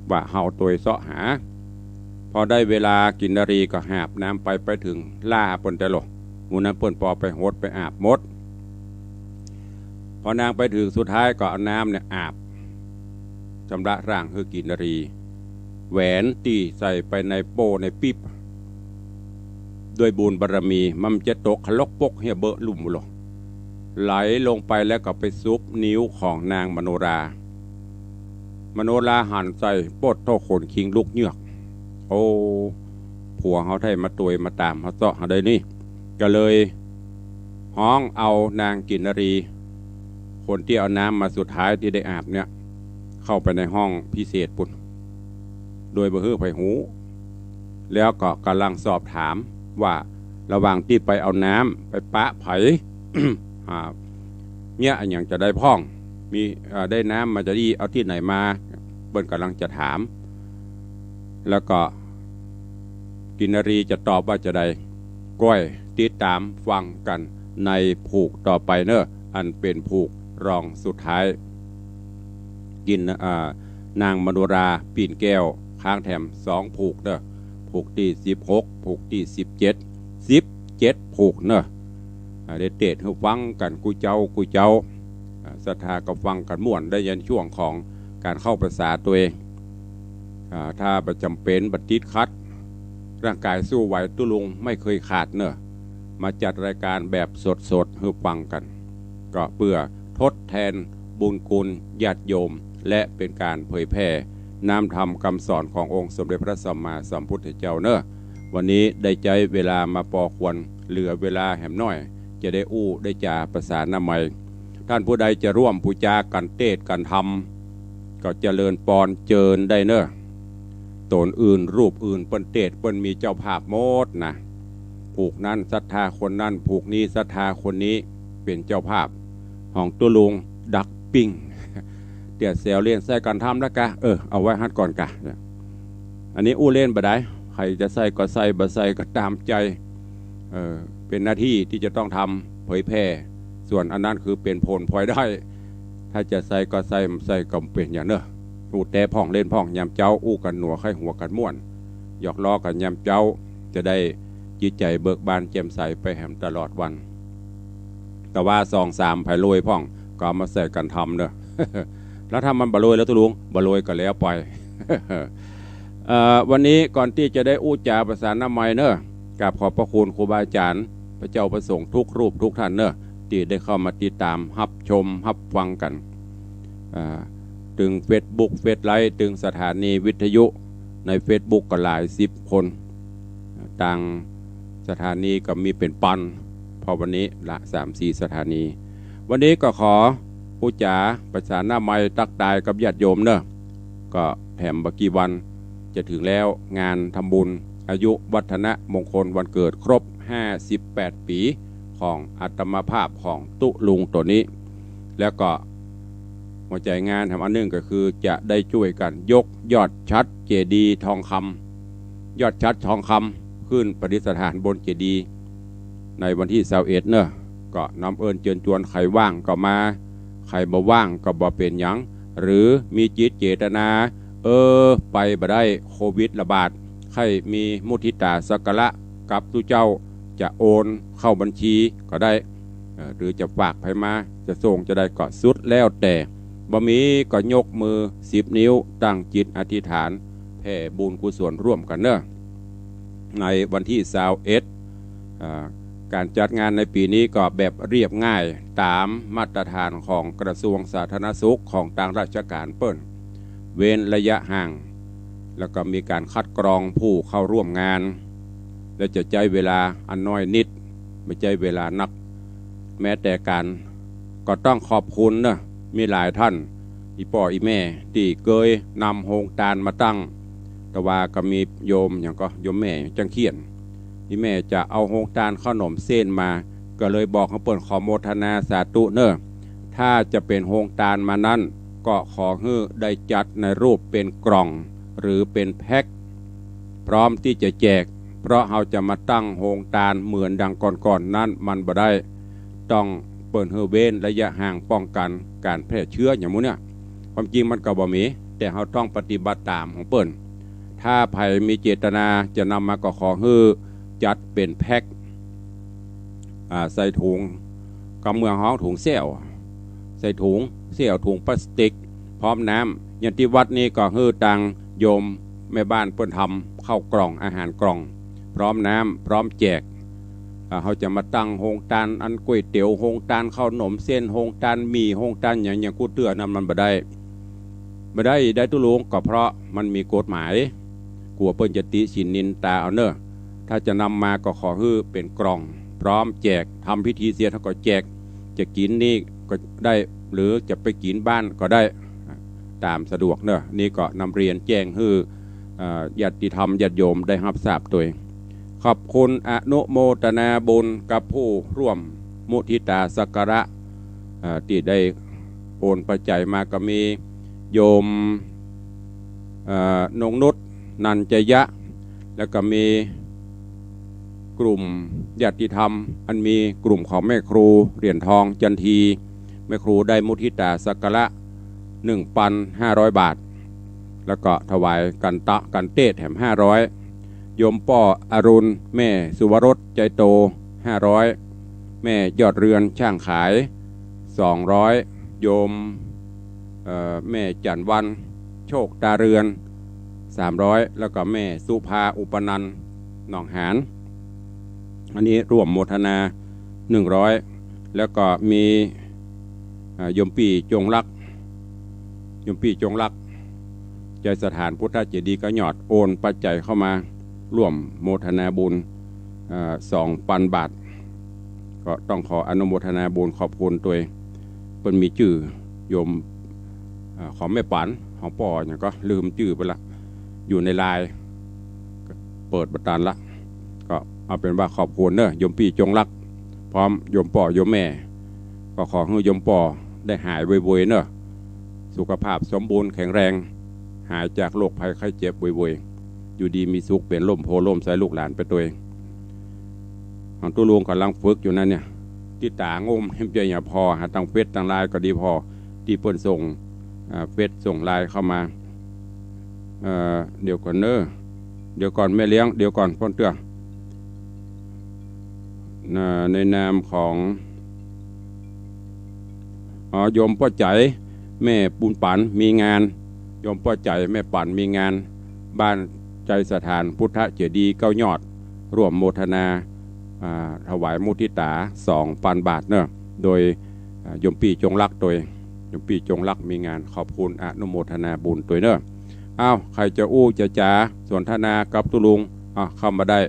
ว่าเฮาตัวเสาะหาพอได้เวลากินนารีก็หาบน้ำไปถึงล่าเปิ้นแต่หลอกมูนั้นเปิ้นปอไปโหดไปอาบมดพอนางไปถึงสุดท้ายก็เอาน้ำเนี่ยอาบชำระร่างคือกินนารีแหวนตีใส่ไปในโป้ในปิ๊บด้วยบุญบารมีมันจะตกขลกปกเฮียเบอะลุ่มหรอกไหลลงไปแล้วก็ไปซุบนิ้วของนางมโนราหันใส่ปดโตขนคิงลูกเยือกผัวเขาไทยมาตวยมาตามเขาเจาะเขาได้นี่ก็เลยห้องเอานางกินนารีคนที่เอาน้ำมาสุดท้ายที่ได้อาบเนี่ยเข้าไปในห้องพิเศษปุ่นโดยบ่ฮื้อไผหู แล้วก็กำลังสอบถามว่าระหว่างที่ไปเอาน้ำไปปะไผ เนี่ยอันอย่างจะได้พ่องมีได้น้ำมาจะดีเอาที่ไหนมาเปิ้นกำลังจะถามแล้วก็กินรีจะตอบว่าจะได้ก้อยติดตามฟังกันในผูกต่อไปเนอะอันเป็นผูกรองสุดท้ายกินนางมโนราปีนแก้วค้างแถม2ผูกเนอะผูกที่16ผูกที่17ผูกเนอะได้เตะให้ฟังกันกูเจ้าศรัทธาก็ฟังกันม่วนได้ยันช่วงของการเข้าภาษาตัวเองถ้าประจำเป็นบัดติดคัดร่างกายสู้ไหวตุลุงไม่เคยขาดเนอะมาจัดรายการแบบสดให้ฟังกันก็เพื่อทดแทนบุญคุณญาติโยมและเป็นการเผยแผ่น้ำธรรมคำสอนขององค์สมเด็จพระสัมมาสัมพุทธเจ้าเนอะวันนี้ได้ใจเวลามาปอควรเหลือเวลาแหมน้อยจะได้ได้จาประสานนามัยท่านผู้ใดจะร่วมปูจากันเทศกันทำก็เจริญปอนเจิญได้เนอะตนอื่นรูปอื่นเปิ้นเทศเปิ้นมีเจ้าภาพโมดนะผูกนั้นศรัทธาคนนั้นผูกนี้ศรัทธาคนนี้เป็นเจ้าภาพของตุลุงดักปิ้งเดี๋ยวเซลเล่นใส่กันทำแล้วกะเอาไว้ฮัดก่อนกะอันนี้เล่นบ่ได้ใครจะใส่ก็ใส่บ่ใส่ก็ตามใจเป็นหน้าที่ที่จะต้องทำเผยแพร่ส่วนอันนั้นคือเป็นผลพลอยได้ถ้าจะใส่ก็ใส่ก็เป็นอย่างเนอะอูแต่พ่องเล่นพ่องยำเจ้ากันหนัวไข่หัวกันม่วนหยอกล้อกันยำเจ้าจะได้จิตใจเบิกบานแจ่มใสไปแหมตลอดวันแต่ว่า2-3ไผ่ลอยพ่องก็มาใส่กันทำเนอะ แล้วถ้ามันบะลอยแล้วตุลุงบะลอยก็แล้วไป วันนี้ก่อนที่จะได้จาประสานน้ำไม้เนอะกราบขอบพระคุณครูบาอาจารย์พระเจ้าประสงค์ทุกรูปทุกท่านเนอะที่ได้เข้ามาติดตามรับชมรับฟังกันถึง Facebook เฟซไลท์ถึงสถานีวิทยุใน Facebook ก็หลาย10 คนต่างสถานีก็มีเป็นปันพอวันนี้ละ 3-4 สถานีวันนี้ก็ขอจาประสานน้ำไม้ตักตายกับญาติโยมเนอะก็แถมบกี่วันจะถึงแล้วงานทำบุญอายุวัฒนมงคลวันเกิดครบ58 ปีของอัตมาภาพของตุลุงตัวนี้แล้วก็หัวใจงานทำอันนึงก็คือจะได้ช่วยกันยกยอดชัดเจดีย์ทองคำยอดชัดทองคำขึ้นประดิษฐานบนเจดีย์ในวันที่21เนอะก็นำเอิญเชิญชวนใครว่างก็มาใครบ่ว่างก็บ่เป็นหยังหรือมีจิตเจตนาไปบ่ได้โควิดระบาดใครมีมุทิตาสักการะกับตุเจ้าจะโอนเข้าบัญชีก็ได้หรือจะฝากไปมาจะส่งจะได้ก็สุดแล้วแต่บ่มีก็ยกมือ10 นิ้วตั้งจิตอธิษฐานแผ่บุญกุศลร่วมกันเนอะในวันที่21การจัดงานในปีนี้ก็แบบเรียบง่ายตามมาตรฐานของกระทรวงสาธารณสุขของต่างราชการเปิ้นเว้นระยะห่างแล้วก็มีการคัดกรองผู้เข้าร่วมงานและจะใช้เวลาอันน้อยนิดไม่ใช้เวลานักแม้แต่การก็ต้องขอบคุณนะมีหลายท่านอีพ่ออีแม่ที่เคยนำโฮงตาลมาตั้งแต่ว่าก็มีโยมอย่างก็โยมแม่จังเขียนที่แม่จะเอาโฮงตาลขนมเส้นมาก็เลยบอกเขาเปิดขอโมทนาสาธุเนอะถ้าจะเป็นโฮงตาลมานั้นก็ขอให้ได้จัดในรูปเป็นกล่องหรือเป็นแพ็คพร้อมที่จะแจกเพราะเราจะมาตั้งโฮงตาลเหมือนดังก่อนนั้นมันบ่ได้ต้องเปิดเฮเว้นระยะห่างป้องกันการแพร่เชื้ออย่างนู้นเนี่ยความจริงมันก็บ่มีแต่เราต้องปฏิบัติตามของเปิ้นถ้าใครมีเจตนาจะนำมาก็ขอให้จัดเป็นแพ็คใส่ถุงกำเมืองห้องถุงเสี่ยวใส่ถุงเสี่ยวถุงพลาสติกพร้อมน้ำอย่างที่วัดนี้ก็ให้ตังโยมแม่บ้านเปิ้นทำข้าวกล่องอาหารกล่องพร้อมน้ำพร้อมแจกเขาจะมาตั้งโฮงตาลอันก๋วยเตี๋ยวโฮงตาลข้าวหนมเส้นโฮงตาลมีโฮงตาลอย่างกูเตือนนั้นมันบ่ได้ตุลุงก็เพราะมันมีกฎหมายกลัวเปิ้นจะติฉินนินตาเอาเนอะถ้าจะนำมาก็ขอให้เป็นกล่องพร้อมแจกทำพิธีเสียเท่าก็แจกจะกินนี่ก็ได้หรือจะไปกินบ้านก็ได้ตามสะดวกเนอะนี่ก็นำเรียนแจ้งให้ ญาติธรรมญาติโยมได้รับทราบตัวเองขอบคุณอนุโมทนาบุญกับผู้ร่วมมุทิตาสักการะที่ได้โอนปัจจัยมาก็มีโยมนงนุชนันจยะแล้วก็มีกลุ่มญาติธรรมอันมีกลุ่มของแม่ครูเหรียญทองจันทีแม่ครูได้มุทิตาสักการะ 1,500 บาทแล้วก็ถวายกันเตศแถม500โยมป้ออรุณแม่สุวรสใจโต500แม่ยอดเรือนช่างขาย200โยมแม่จันวันโชคตาเรือน300แล้วก็แม่สุภาอุปนันท์หนองหานอันนี้ร่วมโมทนา100แล้วก็มีโยมปีจงรักใจสถานพุทธเจดีย์ก็หยอดโอนปัจจัยเข้ามาร่วมโมทนาบุญ2,000 บาทก็ต้องขออนุโมทนาบุญขอบคุณตัวเองเป็นมีชื่อโยมของแม่ปันของป่ออย่างก็ลืมชื่อไปละอยู่ในไลน์เปิดบัตรละก็เอาเป็นว่าขอบคุณเนอะโยมปีจงรักพร้อมโยมป่อโยมแม่ก็ขอให้โยมป่อได้หายไวๆเนอะสุขภาพสมบูรณ์แข็งแรงหายจากโรคภัยไข้เจ็บไวๆอยู่ดีมีสุขเป็นล่มโพล่มใส่ลูกหลานไปตัวเองของตู้ลุงกำลังฝึกอยู่นั่นเนี่ยที่ตางมเห็นใจอย่าพอหาตั้งเฟซตั้งไลน์ก็ดีพอที่เปิ้นส่งเฟซส่งไลน์เข้ามาเดี๋ยวก่อนเนอะเดี๋ยวก่อนแม่เลี้ยงเดี๋ยวก่อนพ่นเตื้อในนามของโยมพ่อใจแม่ปุณปันมีงานโยมพ่อใจแม่ปันมีงานบ้านใจสถานพุทธเจดีย์9 ยอดร่วมโมทนาถวายมุทิตา 2,000 บาทเนอะโดยโยมปีจงรักตัวโยมปีจงรักมีงานขอบคุณอนุโมทนาบุญตัวเนอะอ้าวใครจะอู้จะจ๋าสนทนากับตุลุงเข้ามาได้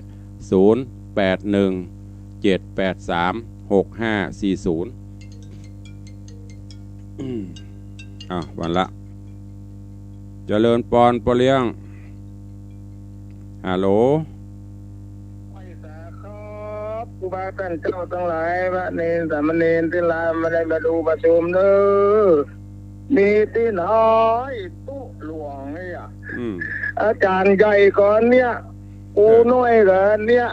0817836540วันละเจริญปอนปเลี้ยงฮัลโหลครูบาท่านเจ้าทั้งหลายพระเนรสามเณรที่ลามาได้มาดูประชุมเด้อมีที่น้อยตู้หลวงเนี่ยอาจารย์ใหญ่ก่อนเนี่ยกูน้อยกันเนี่ย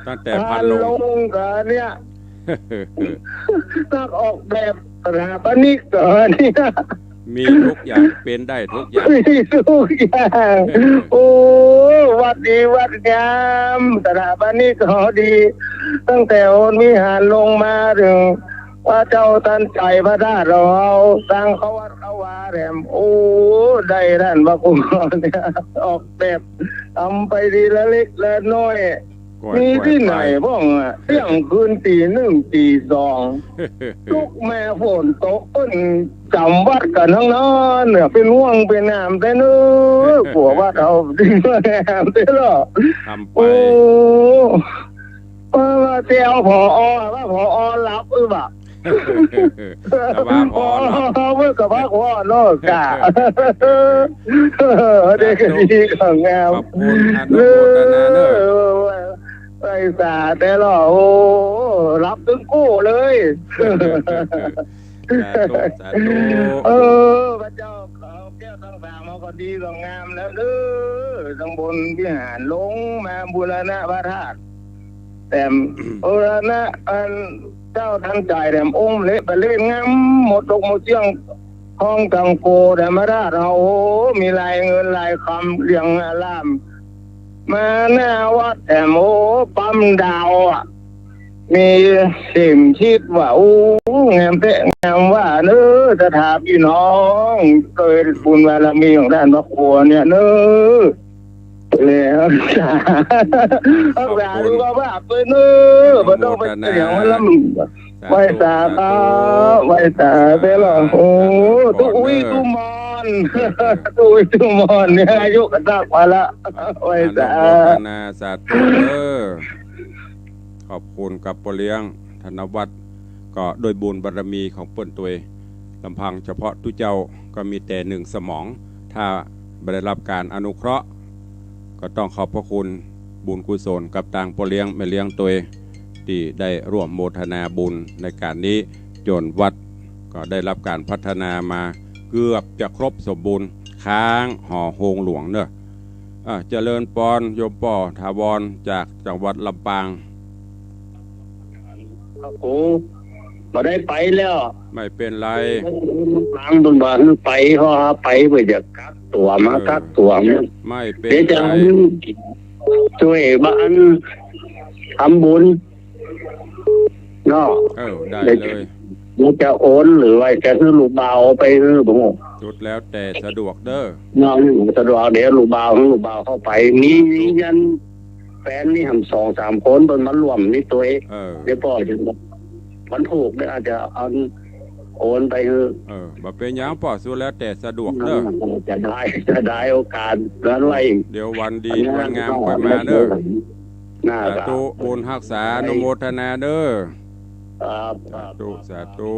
ตั้งแต่พันลงกันเนี่ยนักออกแบบสถาปนิกก่อนเนี่ยมีทุกอย่างเป็นได้ทุกอย่างมีทุกอย่างโอ้วัดดีวัดงามสถาปนิกก็ดีตั้งแต่โอนวิหารลงมาถึงว่าเจ้าตันใจพระธาตุเราสร้างเขาวัดเขาวาแหลมโอ้ได้ท่านพระคุณเนี่ยออกแบบทำไปดีละเล็กละน้อยมีที่ไหนบ้างเที่ยงคืนตี 1 ตี 2ลูกแม่ฝนตกต้นจำวัดกันทั้งนั้นเนี่ยเป็นห่วงเป็นน้ำแต่เนื้อกลัวว่าเราดิ้งน้ำแต่หรอโอ้ว่าเจ้าพอว่าพอรับหรือเปล่าพอเมื่อกับพักว่าโลกกะเด็กดีของงามไอ้สาแต่หรอโอ้รับถึงกู้เลยพระเจ้าเขาแก้วทั้งสามเขาก็ดีของงามแล้วเด้อทั้งบนวิหารลงมาบูรณะพระธาตุแต่บูรณะอันเจ้าทันใจแถมองค์เละไปเล่นงามหมดตกหมดเสียงห้องกังโกแต่มาได้เราโอ้มีลายเงินลายคำเรียงอารามมาหน้าวัดแต่โอ้ปั๊มดาวมีสิ่งคิดว่าโอ้งามเตะงามว่าเนื้อสถาพี่น้องเคยบุญบารมีของท่านพระครูเนี่ยเนื้อแล้วรักษาดูว่าเปิดเนื้อมันต้องไปเสียงมันลำไว้ตาไว้ตาเด้อโอ้ตุ้ยตุ้มอนเนี่ยอายุกันสักวันละไว้ตานาสาธุขอบคุณกับปเลี้ยงธนวัฒน์ก็โดยบุญบารมีของเปิ้นตัวลำพังเฉพาะทุเจ้าก็มีแต่1 สมองถ้าได้รับการอนุเคราะห์ ก็ต้องขอบพระคุณบุญกุศลกับต่างพ่อเลี้ยงแม่เลี้ยงตัวที่ได้ร่วมโมทนาบุญในการนี้จนวัดก็ได้รับการพัฒนามาเกือบจะครบสมบูรณ์ค้างห่อโฮงหลวงเนอะเจริญปอนโยมป่อถาวรจากจังหวัดลำปาง โอ้มาได้ไปแล้ว ไม่เป็นไร บางบนบ้านไปเพราะไปเพื่อจะกักตัวมากักตัวเนี่ย ไม่เป็น เดี๋ยวจะ ไร ช่วยบ้านทำบุญเนาะ ได้เลย มันจะโอนหรือว่าจะซื้อลูกเบาไปซื้อผม จุดแล้วแต่สะดวกเด้อ เนาะสะดวกเดี๋ยวลูกเบาเข้าไปมียันแฟนนี่ทำ2-3 คนบนมารวมนี่ตัวเองเดี๋ยวพ่อจะมันถูกเนี่ยอาจจะเอาโอนไปบ่เป็นหยังป่อสู้แล้วแต่สะดวกเด้อจะได้โอกาสนั้นไว้ เดี๋ยววันดีวันงามค่อยมาเด้อ สา ธุบุญรักษาอนุโมทนาเด้อ ครับ สาธุ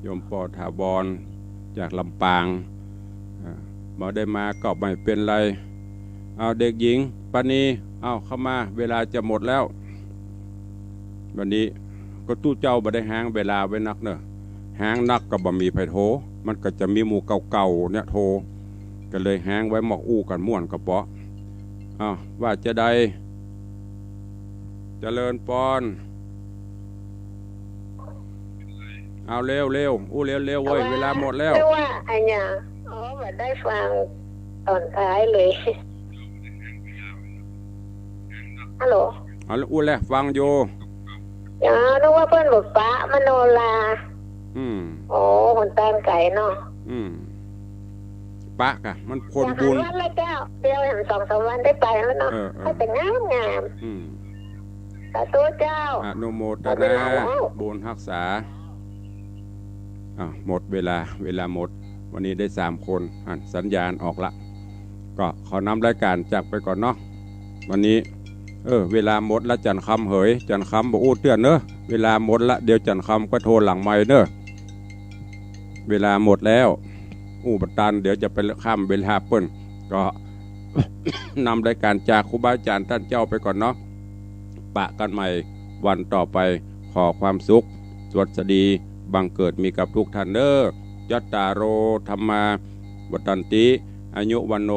โยมป่อถาวรจากลำปางบ่ได้มาก็ไม่เป็นไรเอาเด็กหญิงปานีเอาเข้ามาเวลาจะหมดแล้ววันนี้ก็ตู้เจ้าบ่ได้หางเวลาไว้นักเนอะหางนักก็บ่มีไผโทมันก็จะมีหมู่เก่าๆเนี่ยโทก็เลยหางไว้หมอกอู้กันม่วนกระเปาะว่าจะได้เจริญปอนเอาเร็วอู้เร็วเว้ยเวลาหมดแล้วไม่ว่าไอ้เนี่ยแบบได้ฟังตอนท้ายเลยฮัลโหลอู้แลฟังโยอย่านึกว่าเพื่อนบอกป้ามโนลาโอ้คนตามไก่เนาะปะกะมันคนบุญวันละเจ้าเดียวอย่าง2-3 วันได้ไปแล้วเนาะให้เป็นงามสาธุเจ้าอนุโมทนาบุญรักษาหมดเวลาหมดวันนี้ได้3 คนสัญญาณออกละก็ขอนำรายการจากไปก่อนเนาะวันนี้เวลาหมดละจันคำเหยจันคำบอกอู้เตือนเนอะเวลาหมดละเดี๋ยวจันคำก็โทรหลังไม้เนอะเวลาหมดแล้วบัตตันเดี๋ยวจะไปข้ามเวลาเปิ้นก็ นำรายการจากครูบาอาจารย์ท่านเจ้าไปก่อนเนาะปะกันใหม่วันต่อไปขอความสุขสวัสดีบังเกิดมีกับทุกท่านเด้อยัตตาโรธรรมาวัตันติอายุวันโน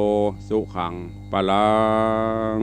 สุขังปะลัง